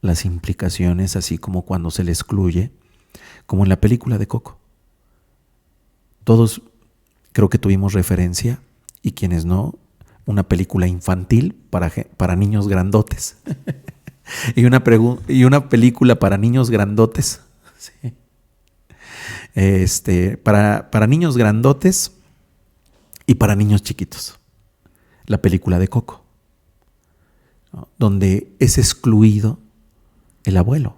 las implicaciones, así como cuando se le excluye, como en la película de Coco. Todos creo que tuvimos referencia, y quienes no, una película infantil para niños grandotes. y una película para niños grandotes. Sí. Para niños grandotes y para niños chiquitos. La película de Coco, ¿no?, donde es excluido el abuelo,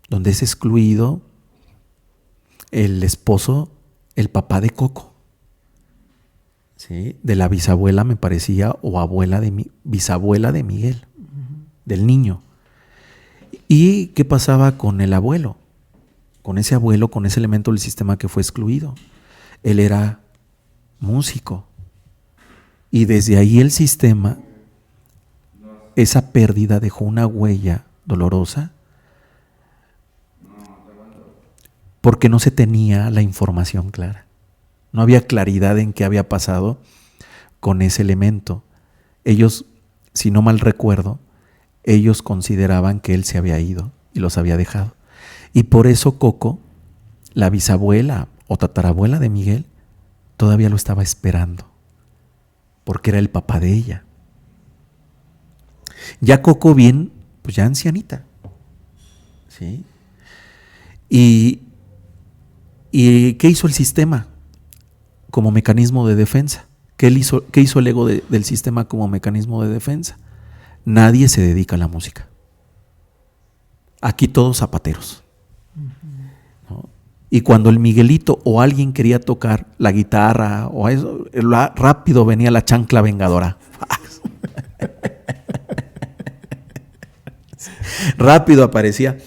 donde es excluido el esposo, el papá de Coco, ¿sí?, de la bisabuela, me parecía, o bisabuela de Miguel, del niño. ¿Y qué pasaba con el abuelo? Con ese abuelo, con ese elemento del sistema que fue excluido. Él era músico. Y desde ahí el sistema, esa pérdida dejó una huella dolorosa porque no se tenía la información clara. No había claridad en qué había pasado con ese elemento. Ellos, si no mal recuerdo, ellos consideraban que él se había ido y los había dejado. Y por eso Coco, la bisabuela o tatarabuela de Miguel, todavía lo estaba esperando, porque era el papá de ella. Ya Coco bien, pues ya ancianita, ¿sí? ¿Y qué hizo el sistema como mecanismo de defensa? ¿Qué hizo el ego del sistema como mecanismo de defensa? Nadie se dedica a la música. Aquí todos zapateros, ¿no? Y cuando el Miguelito o alguien quería tocar la guitarra o eso, rápido venía la chancla vengadora. Rápido aparecía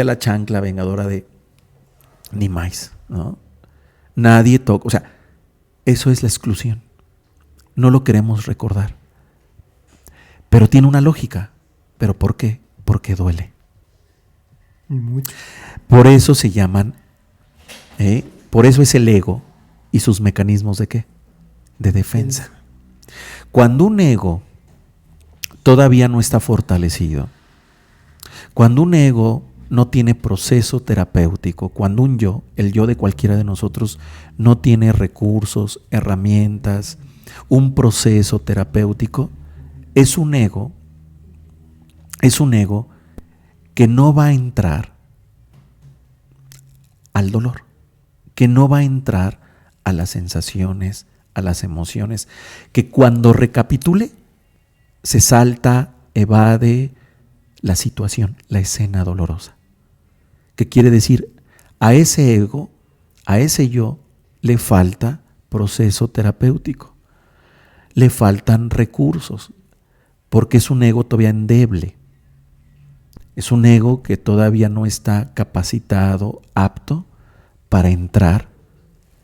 la chancla vengadora de ni más, ¿no? Nadie toca, o sea, eso es la exclusión. No lo queremos recordar. Pero tiene una lógica. ¿Pero por qué? Porque duele. Mucho. Por eso se llaman, por eso es el ego y sus mecanismos de ¿qué? De defensa. Cuando un ego todavía no está fortalecido, cuando un ego no tiene proceso terapéutico, cuando un yo, el yo de cualquiera de nosotros, no tiene recursos, herramientas, un proceso terapéutico, es un ego que no va a entrar al dolor, que no va a entrar a las sensaciones, a las emociones, que cuando recapitule se salta, evade la situación, la escena dolorosa. ¿Qué quiere decir? A ese ego, a ese yo, le falta proceso terapéutico, le faltan recursos, porque es un ego todavía endeble. Es un ego que todavía no está capacitado, apto para entrar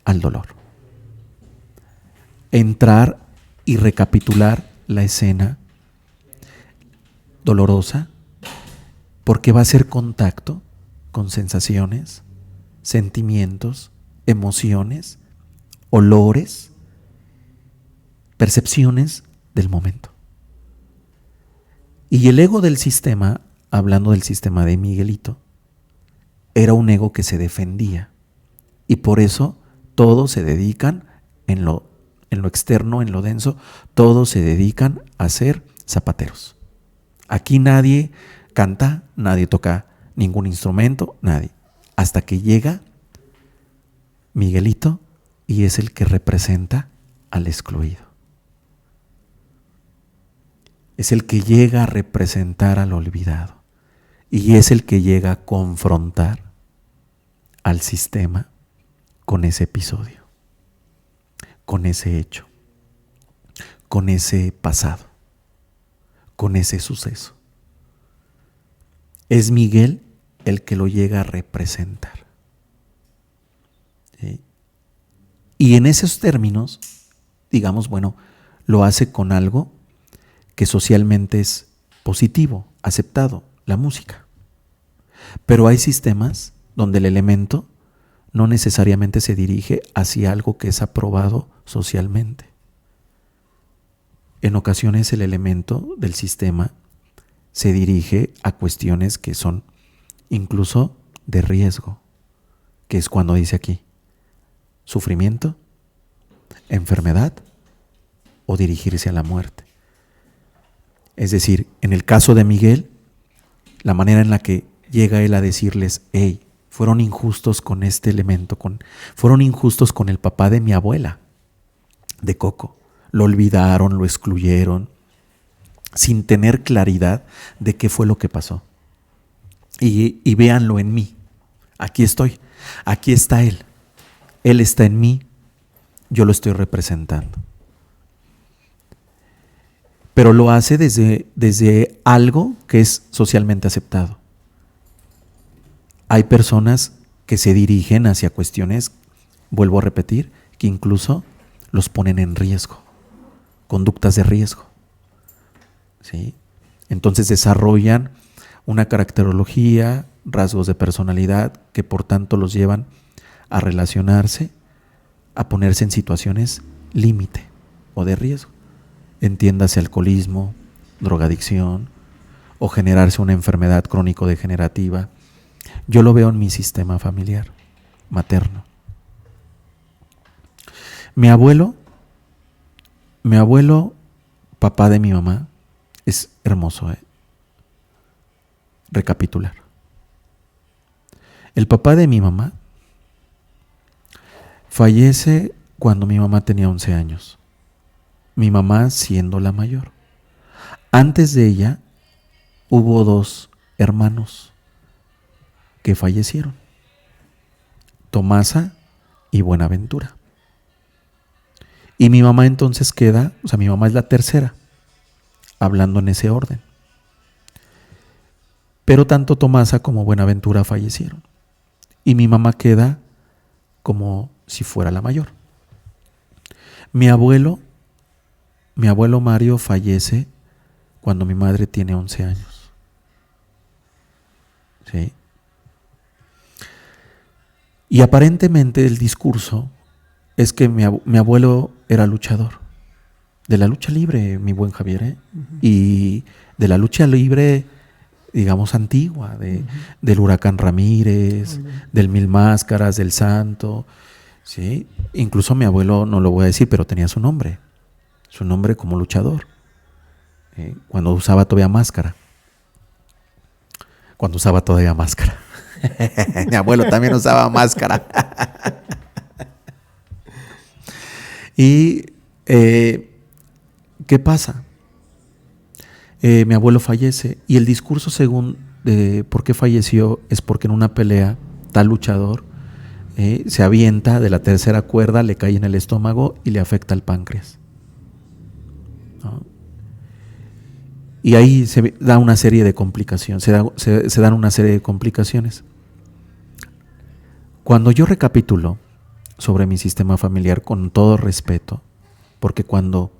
al dolor. entrar y recapitular la escena dolorosa, porque va a ser contacto con sensaciones, sentimientos, emociones, olores, percepciones del momento. Y el ego del sistema, hablando del sistema de Miguelito, era un ego que se defendía. Y por eso todos se dedican en lo externo, en lo denso, todos se dedican a ser zapateros. Aquí nadie canta, nadie toca ningún instrumento, nadie. Hasta que llega Miguelito y es el que representa al excluido. Es el que llega a representar al olvidado. Y es el que llega a confrontar al sistema con ese episodio, con ese hecho, con ese pasado, con ese suceso. Es Miguel el que lo llega a representar. ¿Sí? Y en esos términos, digamos, bueno, lo hace con algo que socialmente es positivo, aceptado, la música. Pero hay sistemas donde el elemento no necesariamente se dirige hacia algo que es aprobado socialmente. En ocasiones el elemento del sistema se dirige a cuestiones que son incluso de riesgo, que es cuando dice aquí, sufrimiento, enfermedad o dirigirse a la muerte. Es decir, en el caso de Miguel, la manera en la que llega él a decirles, hey, fueron injustos con este elemento, fueron injustos con el papá de mi abuela, de Coco. Lo olvidaron, lo excluyeron, sin tener claridad de qué fue lo que pasó. Y véanlo en mí. Aquí estoy, aquí está él. Él está en mí, yo lo estoy representando. Pero lo hace desde algo que es socialmente aceptado. Hay personas que se dirigen hacia cuestiones, vuelvo a repetir, que incluso los ponen en riesgo, conductas de riesgo. ¿Sí? Entonces desarrollan una caracterología, rasgos de personalidad que por tanto los llevan a relacionarse, a ponerse en situaciones límite o de riesgo. Entiéndase alcoholismo, drogadicción o generarse una enfermedad crónico-degenerativa. Yo lo veo en mi sistema familiar materno. Mi abuelo, papá de mi mamá, es hermoso, recapitular. El papá de mi mamá fallece cuando mi mamá tenía 11 años. Mi mamá siendo la mayor. Antes de ella hubo 2 hermanos que fallecieron, Tomasa y Buenaventura. Y mi mamá entonces queda, mi mamá es la tercera, hablando en ese orden. Pero tanto Tomasa como Buenaventura fallecieron. Y mi mamá queda como si fuera la mayor. Mi abuelo Mario fallece cuando mi madre tiene 11 años. ¿Sí? Y aparentemente el discurso es que mi abuelo era luchador. De la lucha libre, mi buen Javier, Uh-huh. Y de la lucha libre, digamos, antigua, del Huracán Ramírez, uh-huh. Del Mil Máscaras, del Santo. ¿Sí? Incluso mi abuelo, no lo voy a decir, pero tenía su nombre como luchador. Cuando usaba todavía máscara. Mi abuelo también usaba máscara. Y ¿qué pasa? Mi abuelo fallece y el discurso según por qué falleció es porque en una pelea tal luchador se avienta de la tercera cuerda, le cae en el estómago y le afecta el páncreas, ¿no? Y ahí se da una serie de complicaciones, se dan una serie de complicaciones. Cuando yo recapitulo sobre mi sistema familiar con todo respeto, Porque cuando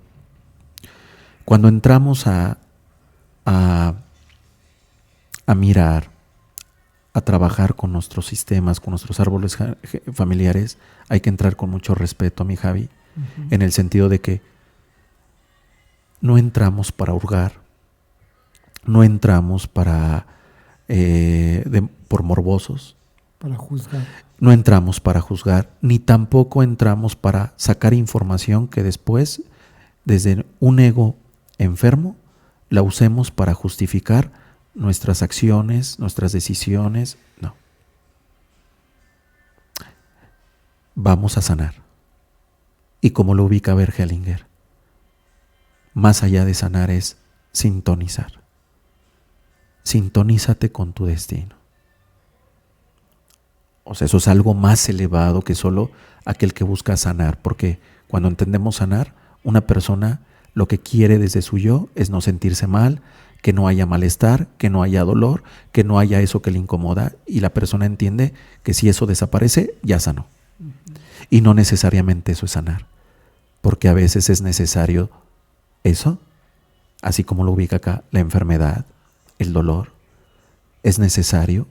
entramos a mirar, a trabajar con nuestros sistemas, con nuestros árboles familiares, hay que entrar con mucho respeto, mi Javi, en el sentido de que no entramos para hurgar, no entramos por morbosos, para juzgar. No entramos para juzgar, ni tampoco entramos para sacar información que después, desde un ego enfermo, la usemos para justificar nuestras acciones, nuestras decisiones. No. Vamos a sanar. Y como lo ubica Bert Hellinger, más allá de sanar es sintonizar. Sintonízate con tu destino. O sea, eso es algo más elevado que solo aquel que busca sanar, porque cuando entendemos sanar, una persona lo que quiere desde su yo es no sentirse mal, que no haya malestar, que no haya dolor, que no haya eso que le incomoda, y la persona entiende que si eso desaparece, ya sanó. Y no necesariamente eso es sanar, porque a veces es necesario eso, así como lo ubica acá, la enfermedad, el dolor, es necesario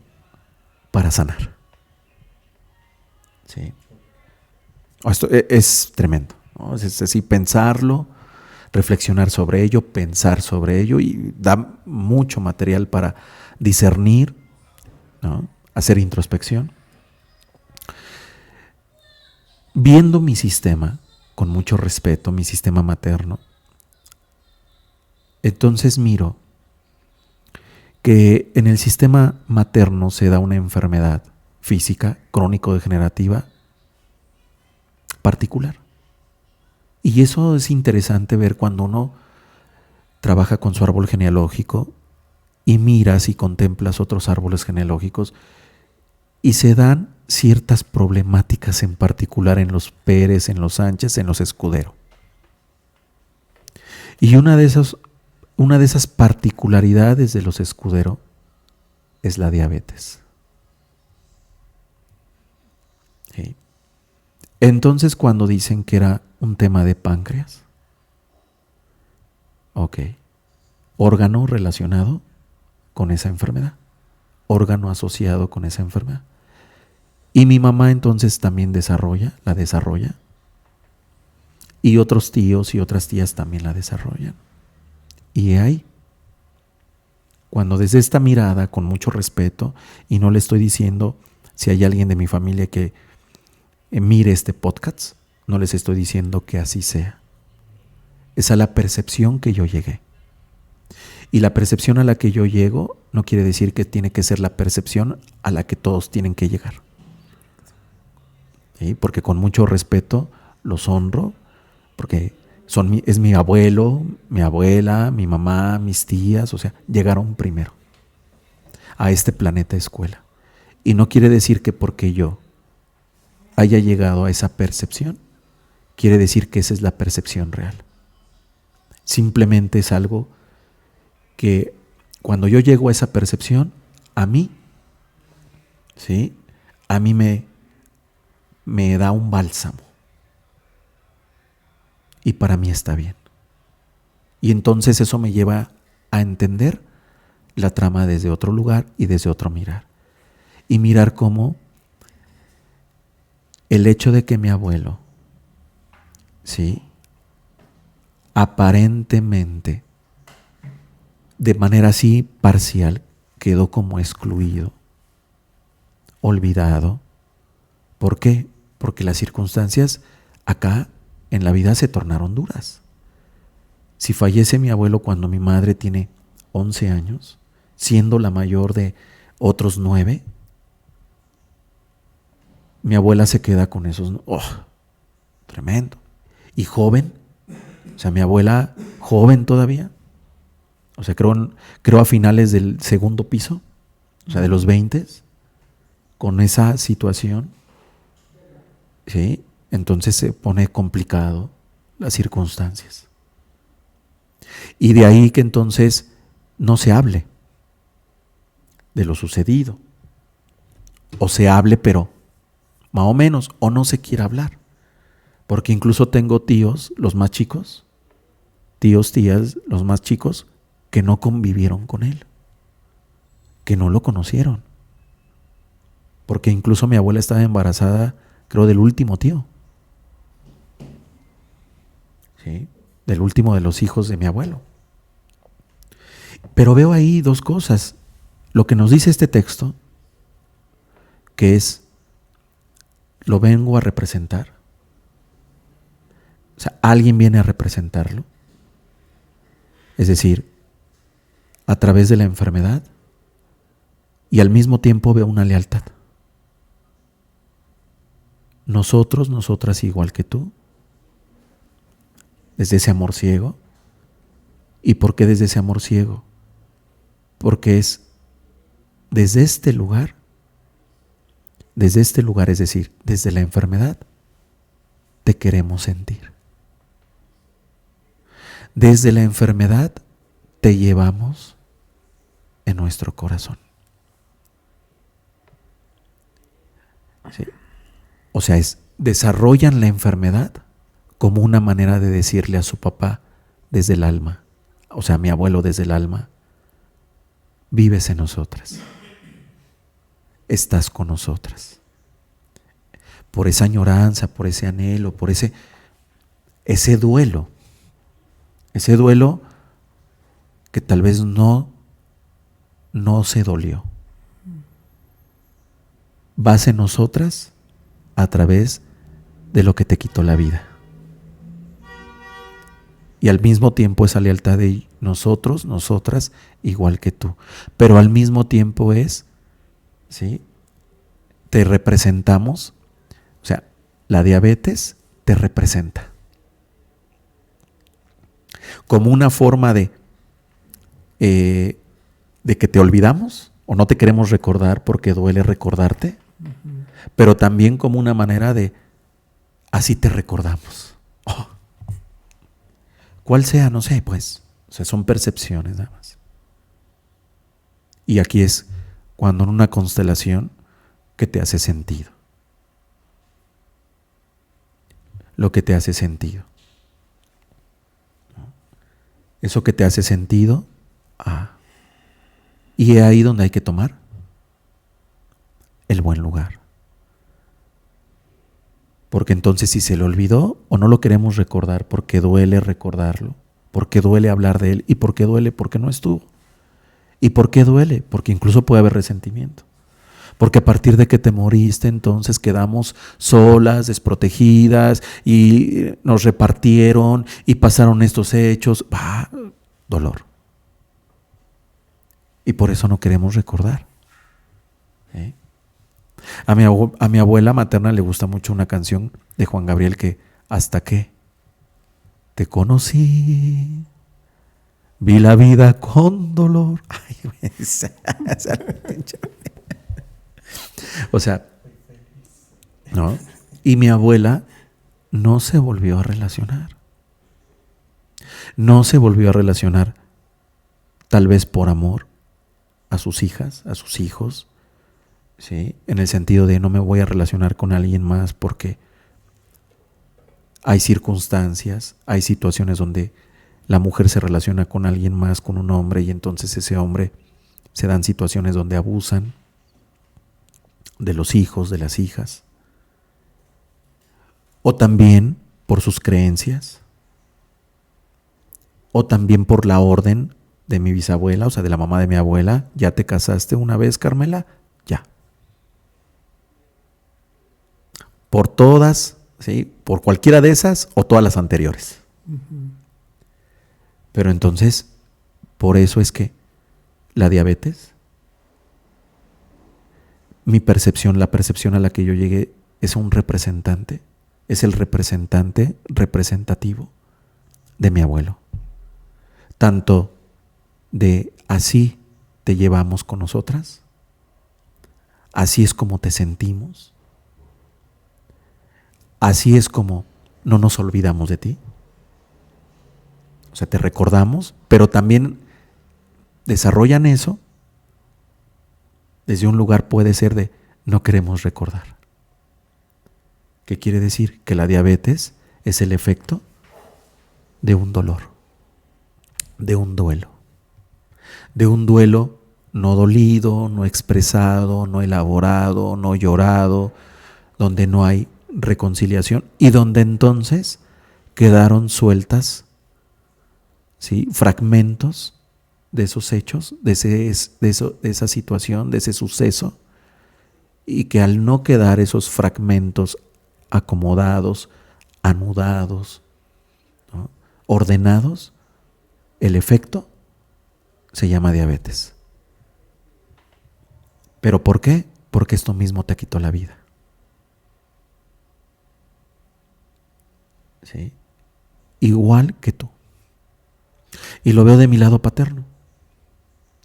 para sanar. Sí. Esto es tremendo, ¿no? Es así, pensarlo, reflexionar sobre ello, pensar sobre ello, y da mucho material para discernir, ¿no? Hacer introspección. Viendo mi sistema con mucho respeto, mi sistema materno, entonces miro que en el sistema materno se da una enfermedad física, crónico-degenerativa, particular. Y eso es interesante ver cuando uno trabaja con su árbol genealógico y miras y contemplas otros árboles genealógicos y se dan ciertas problemáticas en particular en los Pérez, en los Sánchez, en los Escudero. Y una de esas particularidades de los Escudero es la diabetes. ¿Sí? Entonces, cuando dicen que era un tema de páncreas, ok, órgano relacionado con esa enfermedad, órgano asociado con esa enfermedad. Y mi mamá entonces también la desarrolla, y otros tíos y otras tías también la desarrollan. Y ahí, cuando desde esta mirada, con mucho respeto, y no le estoy diciendo si hay alguien de mi familia que mire este podcast, no les estoy diciendo que así sea. Es a la percepción que yo llegué. Y la percepción a la que yo llego no quiere decir que tiene que ser la percepción a la que todos tienen que llegar. ¿Sí? Porque con mucho respeto los honro, porque es mi abuelo, mi abuela, mi mamá, mis tías, o sea, llegaron primero a este planeta escuela. Y no quiere decir que porque yo haya llegado a esa percepción, quiere decir que esa es la percepción real. Simplemente es algo que cuando yo llego a esa percepción, a mí, ¿sí? A mí me da un bálsamo. Y para mí está bien. Y entonces eso me lleva a entender la trama desde otro lugar y desde otro mirar. Y mirar cómo el hecho de que mi abuelo, ¿sí?, aparentemente, de manera así parcial, quedó como excluido, olvidado. ¿Por qué? Porque las circunstancias acá en la vida se tornaron duras. Si fallece mi abuelo cuando mi madre tiene 11 años, siendo la mayor de otros 9, mi abuela se queda con esos, tremendo. Y joven, o sea, mi abuela joven todavía, o sea, creo a finales del segundo piso, o sea, de los 20, con esa situación, ¿sí? Entonces se pone complicado las circunstancias. Y de ahí que entonces no se hable de lo sucedido, o se hable pero más o menos, o no se quiera hablar, Porque incluso tengo tíos, los más chicos, tíos, tías, los más chicos, que no convivieron con él, que no lo conocieron. Porque incluso mi abuela estaba embarazada, creo, del último tío. ¿Sí? Del último de los hijos de mi abuelo. Pero veo ahí dos cosas. Lo que nos dice este texto, que es, lo vengo a representar. O sea, alguien viene a representarlo. Es decir, a través de la enfermedad, y al mismo tiempo veo una lealtad. Nosotros, nosotras igual que tú, desde ese amor ciego. ¿Y por qué desde ese amor ciego? Porque es desde este lugar, es decir, desde la enfermedad, te queremos sentir. Desde la enfermedad te llevamos en nuestro corazón. ¿Sí? O sea, desarrollan la enfermedad como una manera de decirle a su papá desde el alma, o sea, a mi abuelo desde el alma, vives en nosotras, estás con nosotras. Por esa añoranza, por ese anhelo, por ese duelo que tal vez no se dolió. Vas en nosotras a través de lo que te quitó la vida. Y al mismo tiempo esa lealtad de nosotros, nosotras, igual que tú. Pero al mismo tiempo ¿sí? Te representamos, o sea, la diabetes te representa. Como una forma de que te olvidamos o no te queremos recordar porque duele recordarte, pero también como una manera de así te recordamos. Oh. ¿Cuál sea? No sé, pues. O sea, son percepciones nada más. Y aquí es cuando en una constelación que te hace sentido. Lo que te hace sentido. Eso que te hace sentido. Y es ahí donde hay que tomar el buen lugar. Porque entonces si se le olvidó o no lo queremos recordar porque duele recordarlo, porque duele hablar de él, y por qué duele porque no estuvo. ¿Y por qué duele? Porque incluso puede haber resentimiento. Porque a partir de que te moriste, entonces quedamos solas, desprotegidas, y nos repartieron y pasaron estos hechos. Dolor. Y por eso no queremos recordar. ¿Sí? A mi abuela materna le gusta mucho una canción de Juan Gabriel que, hasta que te conocí, vi la vida con dolor. Ay, o sea, ¿no? Y mi abuela no se volvió a relacionar. No se volvió a relacionar, tal vez por amor a sus hijas, a sus hijos, ¿sí? En el sentido de no me voy a relacionar con alguien más porque hay circunstancias, hay situaciones donde la mujer se relaciona con alguien más, con un hombre, y entonces ese hombre se dan situaciones donde abusan de los hijos, de las hijas, o también por sus creencias, o también por la orden de mi bisabuela, o sea, de la mamá de mi abuela. ¿Ya te casaste una vez, Carmela? Ya. Por todas, ¿sí? Por cualquiera de esas o todas las anteriores. Uh-huh. Pero entonces, por eso es que la diabetes, mi percepción, la percepción a la que yo llegué, es un representante, es el representante representativo de mi abuelo. Tanto de así te llevamos con nosotras, así es como te sentimos, así es como no nos olvidamos de ti. O sea, te recordamos, pero también desarrollan eso desde un lugar, puede ser de no queremos recordar. ¿Qué quiere decir? Que la diabetes es el efecto de un dolor, de un duelo no dolido, no expresado, no elaborado, no llorado, donde no hay reconciliación y donde entonces quedaron sueltas, ¿sí?, fragmentos de esos hechos, de esa situación, de ese suceso, y que al no quedar esos fragmentos acomodados, anudados, ¿no?, ordenados, el efecto se llama diabetes. ¿Pero por qué? Porque esto mismo te quitó la vida. ¿Sí? Igual que tú. Y lo veo de mi lado paterno.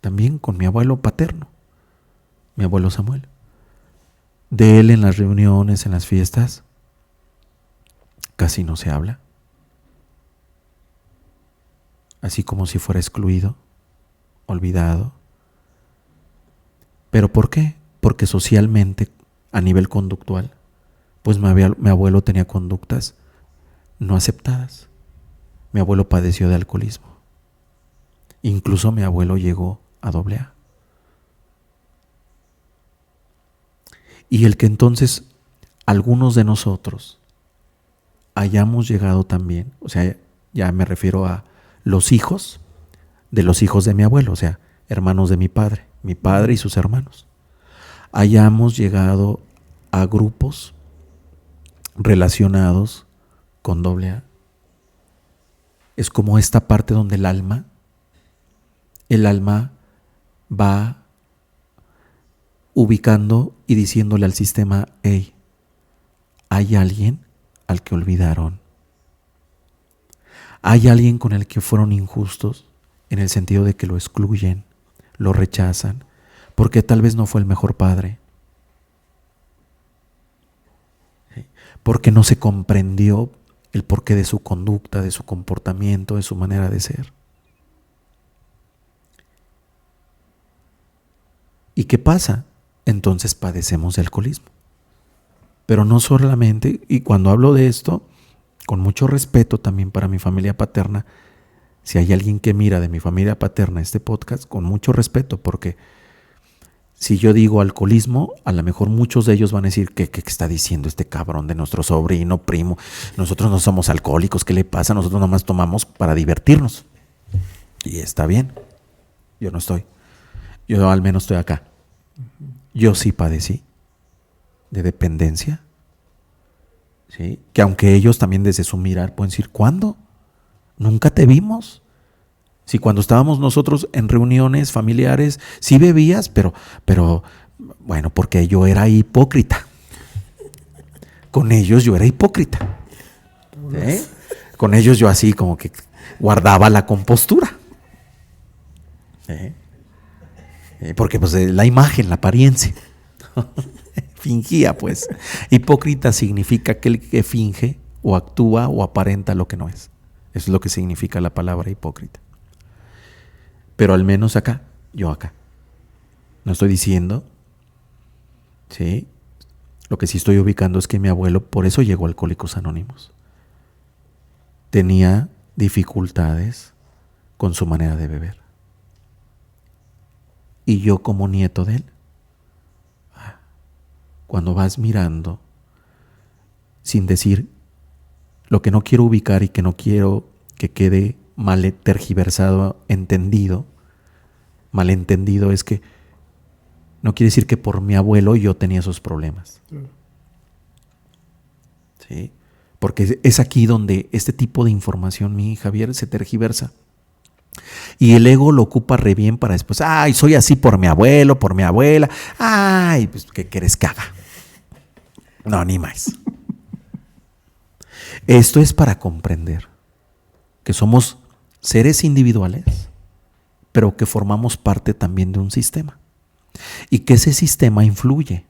También con mi abuelo paterno, mi abuelo Samuel. De él en las reuniones, en las fiestas, casi no se habla. Así como si fuera excluido, olvidado. ¿Pero por qué? Porque socialmente, a nivel conductual, pues mi abuelo tenía conductas no aceptadas. Mi abuelo padeció de alcoholismo. Incluso mi abuelo llegó a AA. Y el que entonces algunos de nosotros hayamos llegado también, o sea, ya me refiero a los hijos de los hijos de mi abuelo, o sea, hermanos de mi padre y sus hermanos, hayamos llegado a grupos relacionados con AA. Es como esta parte donde el alma va ubicando y diciéndole al sistema: hey, hay alguien al que olvidaron. Hay alguien con el que fueron injustos, en el sentido de que lo excluyen, lo rechazan, porque tal vez no fue el mejor padre, porque no se comprendió el porqué de su conducta, de su comportamiento, de su manera de ser. ¿Y qué pasa? Entonces padecemos de alcoholismo. Pero no solamente, y cuando hablo de esto, con mucho respeto también para mi familia paterna, si hay alguien que mira de mi familia paterna este podcast, con mucho respeto, porque si yo digo alcoholismo, a lo mejor muchos de ellos van a decir: ¿qué está diciendo este cabrón de nuestro sobrino, primo? Nosotros no somos alcohólicos, ¿qué le pasa? Nosotros nomás tomamos para divertirnos. Y está bien, yo no estoy. Yo al menos estoy acá. Yo sí padecí de dependencia, ¿sí? Que aunque ellos también desde su mirar pueden decir: ¿cuándo? Nunca te vimos. Si cuando estábamos nosotros en reuniones familiares sí bebías, pero bueno, porque yo era hipócrita. Con ellos yo era hipócrita. ¿Sí? Con ellos yo así como que guardaba la compostura. ¿Sí? Porque pues la imagen, la apariencia. Fingía, pues. Hipócrita significa aquel que finge o actúa o aparenta lo que no es. Eso es lo que significa la palabra hipócrita. Pero al menos acá, yo acá. No estoy diciendo, ¿sí? Lo que sí estoy ubicando es que mi abuelo, por eso llegó a Alcohólicos Anónimos. Tenía dificultades con su manera de beber. Y yo, como nieto de él, cuando vas mirando, sin decir lo que no quiero ubicar y que no quiero que quede mal tergiversado, malentendido, es que no quiere decir que por mi abuelo yo tenía esos problemas. ¿Sí? Porque es aquí donde este tipo de información, mi Javier, se tergiversa. Y el ego lo ocupa re bien para después: ay, soy así por mi abuelo, por mi abuela. Ay, pues, ¿qué quieres que haga? No, ni más. Esto es para comprender que somos seres individuales, pero que formamos parte también de un sistema. Y que ese sistema influye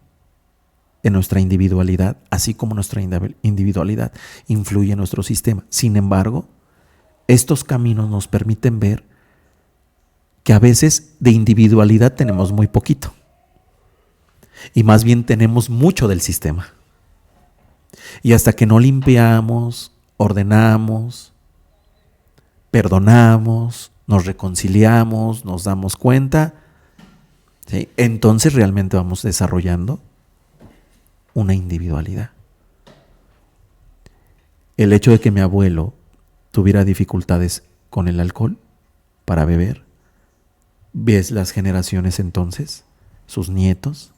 en nuestra individualidad, así como nuestra individualidad influye en nuestro sistema. Sin embargo, estos caminos nos permiten ver que a veces de individualidad tenemos muy poquito. Y más bien tenemos mucho del sistema. Y hasta que no limpiamos, ordenamos, perdonamos, nos reconciliamos, nos damos cuenta, ¿sí? Entonces realmente vamos desarrollando una individualidad. El hecho de que mi abuelo tuviera dificultades con el alcohol para beber, ves las generaciones entonces, sus nietos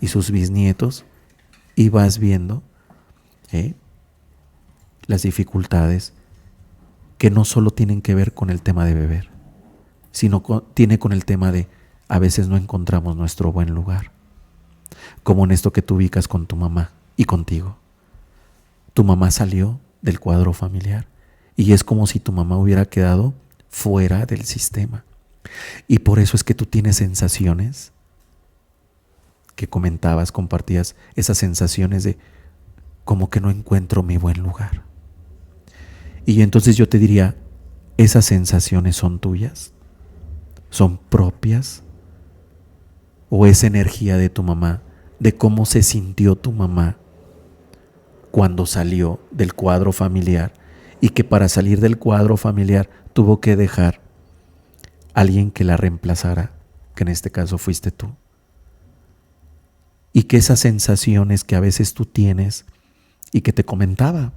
y sus bisnietos, y vas viendo las dificultades que no solo tienen que ver con el tema de beber, sino tiene con el tema de a veces no encontramos nuestro buen lugar, como en esto que tú ubicas con tu mamá y contigo. Tu mamá salió del cuadro familiar y es como si tu mamá hubiera quedado fuera del sistema. Y por eso es que tú tienes sensaciones que comentabas, compartías, esas sensaciones de como que no encuentro mi buen lugar. Y entonces yo te diría, ¿esas sensaciones son tuyas? ¿Son propias? ¿O es energía de tu mamá, de cómo se sintió tu mamá cuando salió del cuadro familiar y que para salir del cuadro familiar tuvo que dejar a alguien que la reemplazara, que en este caso fuiste tú? Y que esas sensaciones que a veces tú tienes y que te comentaba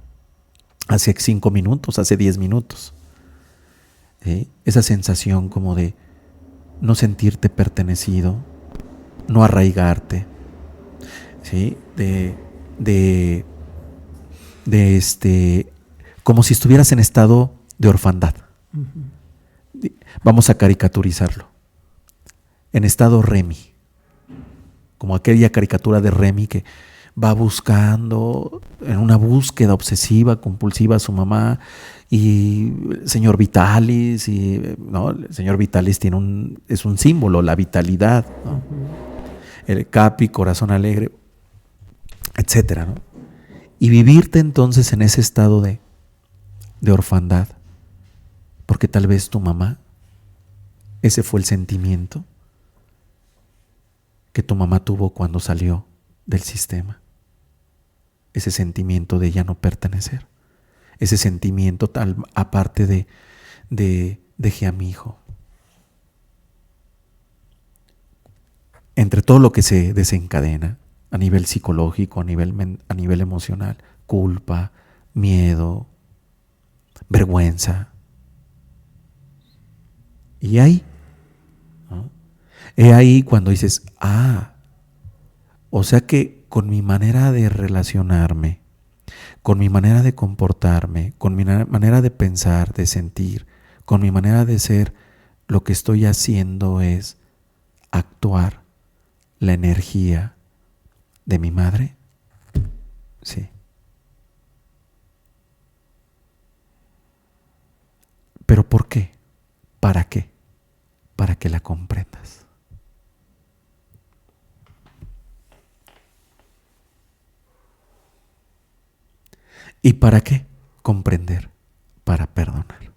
hace 5 minutos, hace 10 minutos, esa sensación como de no sentirte pertenecido, no arraigarte, ¿sí? Como si estuvieras en estado de orfandad. Uh-huh. Vamos a caricaturizarlo. En estado Remy, como aquella caricatura de Remy que va buscando, en una búsqueda obsesiva, compulsiva a su mamá, y el señor Vitalis, ¿no? El señor Vitalis es un símbolo, la vitalidad, ¿no? Uh-huh. El Capi, corazón alegre, etcétera, ¿no? Y vivirte entonces en ese estado de orfandad, porque tal vez tu mamá, ese fue el sentimiento que tu mamá tuvo cuando salió del sistema. Ese sentimiento de ya no pertenecer. Ese sentimiento tal, aparte de dejé a mi hijo. Entre todo lo que se desencadena a nivel psicológico, a nivel emocional, culpa, miedo, vergüenza. Y ahí, ¿no? Ahí cuando dices, o sea que con mi manera de relacionarme, con mi manera de comportarme, con mi manera de pensar, de sentir, con mi manera de ser, lo que estoy haciendo es actuar la energía de mi madre. Sí. ¿Pero por qué? ¿Para qué? Para que la comprendas. ¿Y para qué comprender? Para perdonar.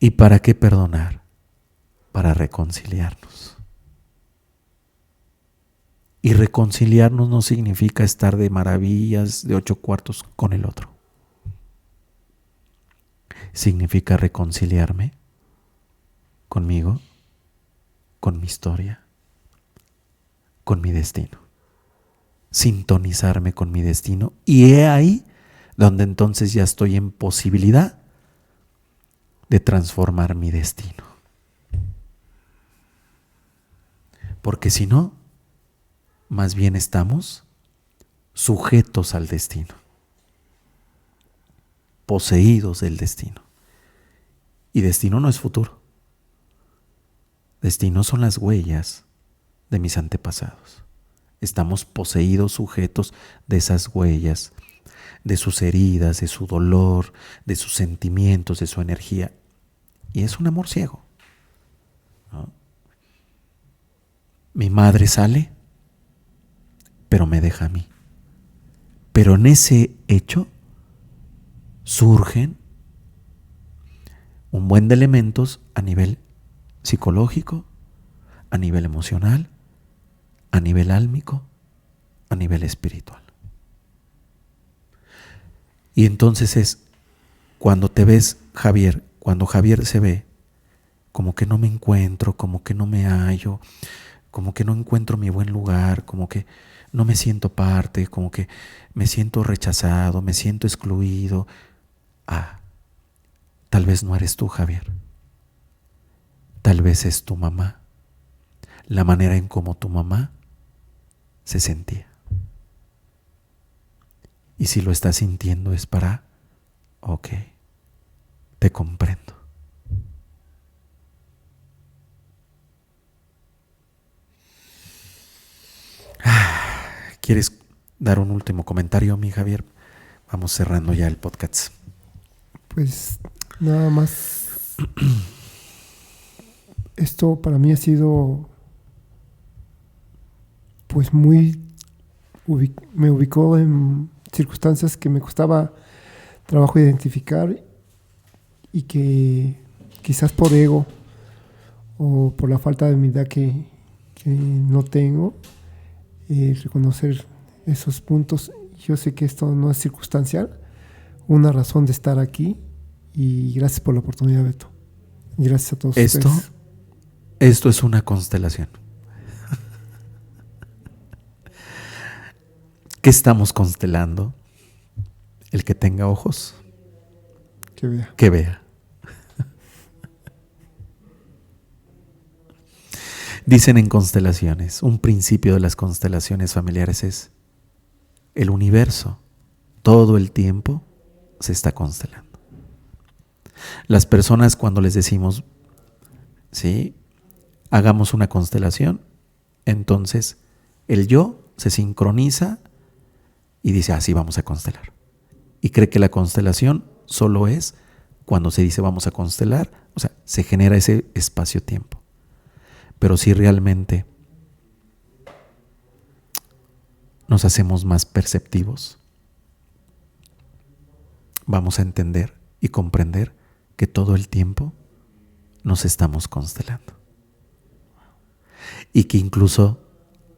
¿Y para qué perdonar? Para reconciliarnos. Y reconciliarnos no significa estar de maravillas, de 8 cuartos con el otro. Significa reconciliarme conmigo, con mi historia, con mi destino. Sintonizarme con mi destino. Y he ahí donde entonces ya estoy en posibilidad de transformar mi destino. Porque si no, más bien estamos sujetos al destino, poseídos del destino. Y destino no es futuro. Destino son las huellas de mis antepasados. Estamos poseídos, sujetos de esas huellas, de sus heridas, de su dolor, de sus sentimientos, de su energía. Y es un amor ciego, ¿no? Mi madre sale, pero me deja a mí. Pero en ese hecho surgen un buen de elementos a nivel psicológico, a nivel emocional, a nivel álmico, a nivel espiritual. Y entonces es cuando te ves, Javier, cuando Javier se ve, como que no me encuentro, como que no me hallo, como que no encuentro mi buen lugar, como que no me siento parte, como que me siento rechazado, me siento excluido. Tal vez no eres tú, Javier. Tal vez es tu mamá. La manera en cómo tu mamá se sentía. Y si lo estás sintiendo es para, ok, te comprendo. ¿Quieres dar un último comentario, mi Javier? Vamos cerrando ya el podcast. Pues nada más. Esto para mí ha sido pues me ubicó en circunstancias que me costaba trabajo identificar y que quizás por ego o por la falta de humildad que no tengo, reconocer esos puntos. Yo sé que esto no es circunstancial, una razón de estar aquí, y gracias por la oportunidad, Beto. Y gracias a todos ustedes. Esto es una constelación. ¿Qué estamos constelando? El que tenga ojos, que vea. Dicen en constelaciones, un principio de las constelaciones familiares es: el universo todo el tiempo se está constelando. Las personas, cuando les decimos, sí, hagamos una constelación, entonces el yo se sincroniza y dice, sí, vamos a constelar. Y cree que la constelación solo es cuando se dice vamos a constelar, o sea, se genera ese espacio-tiempo. Pero si realmente nos hacemos más perceptivos, vamos a entender y comprender que todo el tiempo nos estamos constelando. Y que incluso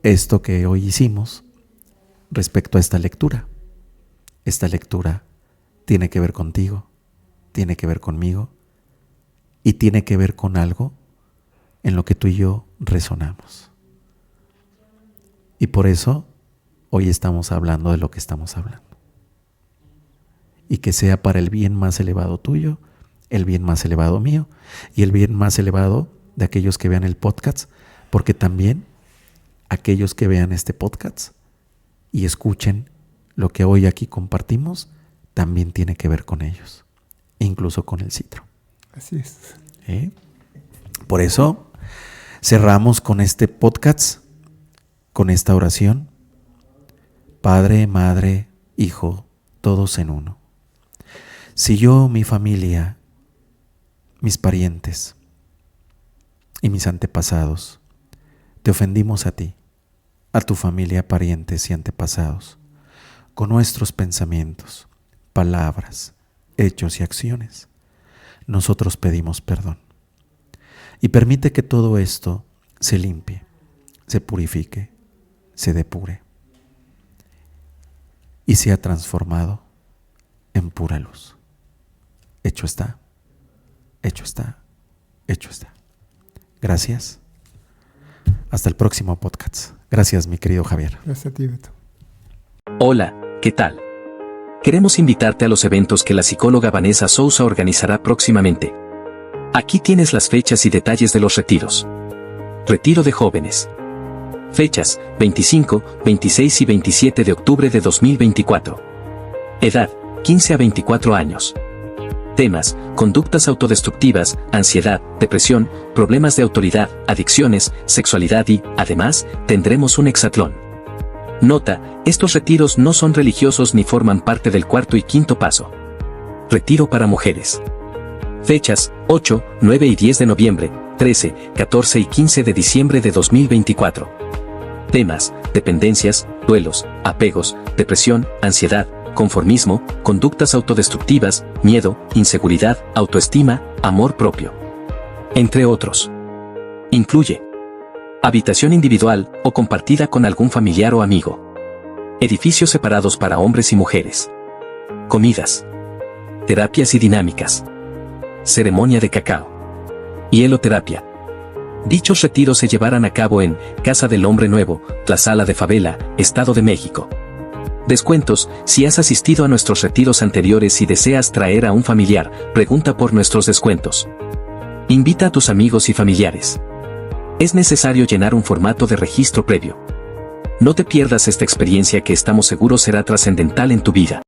esto que hoy hicimos respecto a esta lectura tiene que ver contigo, tiene que ver conmigo y tiene que ver con algo en lo que tú y yo resonamos. Y por eso hoy estamos hablando de lo que estamos hablando. Y que sea para el bien más elevado tuyo, el bien más elevado mío y el bien más elevado de aquellos que vean el podcast, porque también aquellos que vean este podcast y escuchen lo que hoy aquí compartimos, también tiene que ver con ellos, incluso con el citro. Así es. Por eso cerramos con este podcast, con esta oración: Padre, Madre, Hijo, todos en uno. Si yo, mi familia, mis parientes y mis antepasados te ofendimos a ti, a tu familia, parientes y antepasados, con nuestros pensamientos, palabras, hechos y acciones, nosotros pedimos perdón. Y permite que todo esto se limpie, se purifique, se depure y sea transformado en pura luz. Hecho está, hecho está, hecho está. Gracias. Hasta el próximo podcast. Gracias, mi querido Javier. Gracias a ti, Beto. Hola, ¿qué tal? Queremos invitarte a los eventos que la psicóloga Vanessa Sousa organizará próximamente. Aquí tienes las fechas y detalles de los retiros. Retiro de jóvenes. Fechas: 25, 26 y 27 de octubre de 2024. Edad: 15 a 24 años. Temas: conductas autodestructivas, ansiedad, depresión, problemas de autoridad, adicciones, sexualidad y, además, tendremos un hexatlón. Nota: estos retiros no son religiosos ni forman parte del cuarto y quinto paso. Retiro para mujeres. Fechas: 8, 9 y 10 de noviembre, 13, 14 y 15 de diciembre de 2024. Temas: dependencias, duelos, apegos, depresión, ansiedad, conformismo, conductas autodestructivas, miedo, inseguridad, autoestima, amor propio. Entre otros. Incluye habitación individual o compartida con algún familiar o amigo. Edificios separados para hombres y mujeres. comidas, terapias y dinámicas, ceremonia de cacao, hieloterapia. Dichos retiros se llevarán a cabo en Casa del Hombre Nuevo, Tlazala de Favela, Estado de México. Descuentos: si has asistido a nuestros retiros anteriores y deseas traer a un familiar, pregunta por nuestros descuentos. Invita a tus amigos y familiares. Es necesario llenar un formato de registro previo. No te pierdas esta experiencia que estamos seguros será trascendental en tu vida.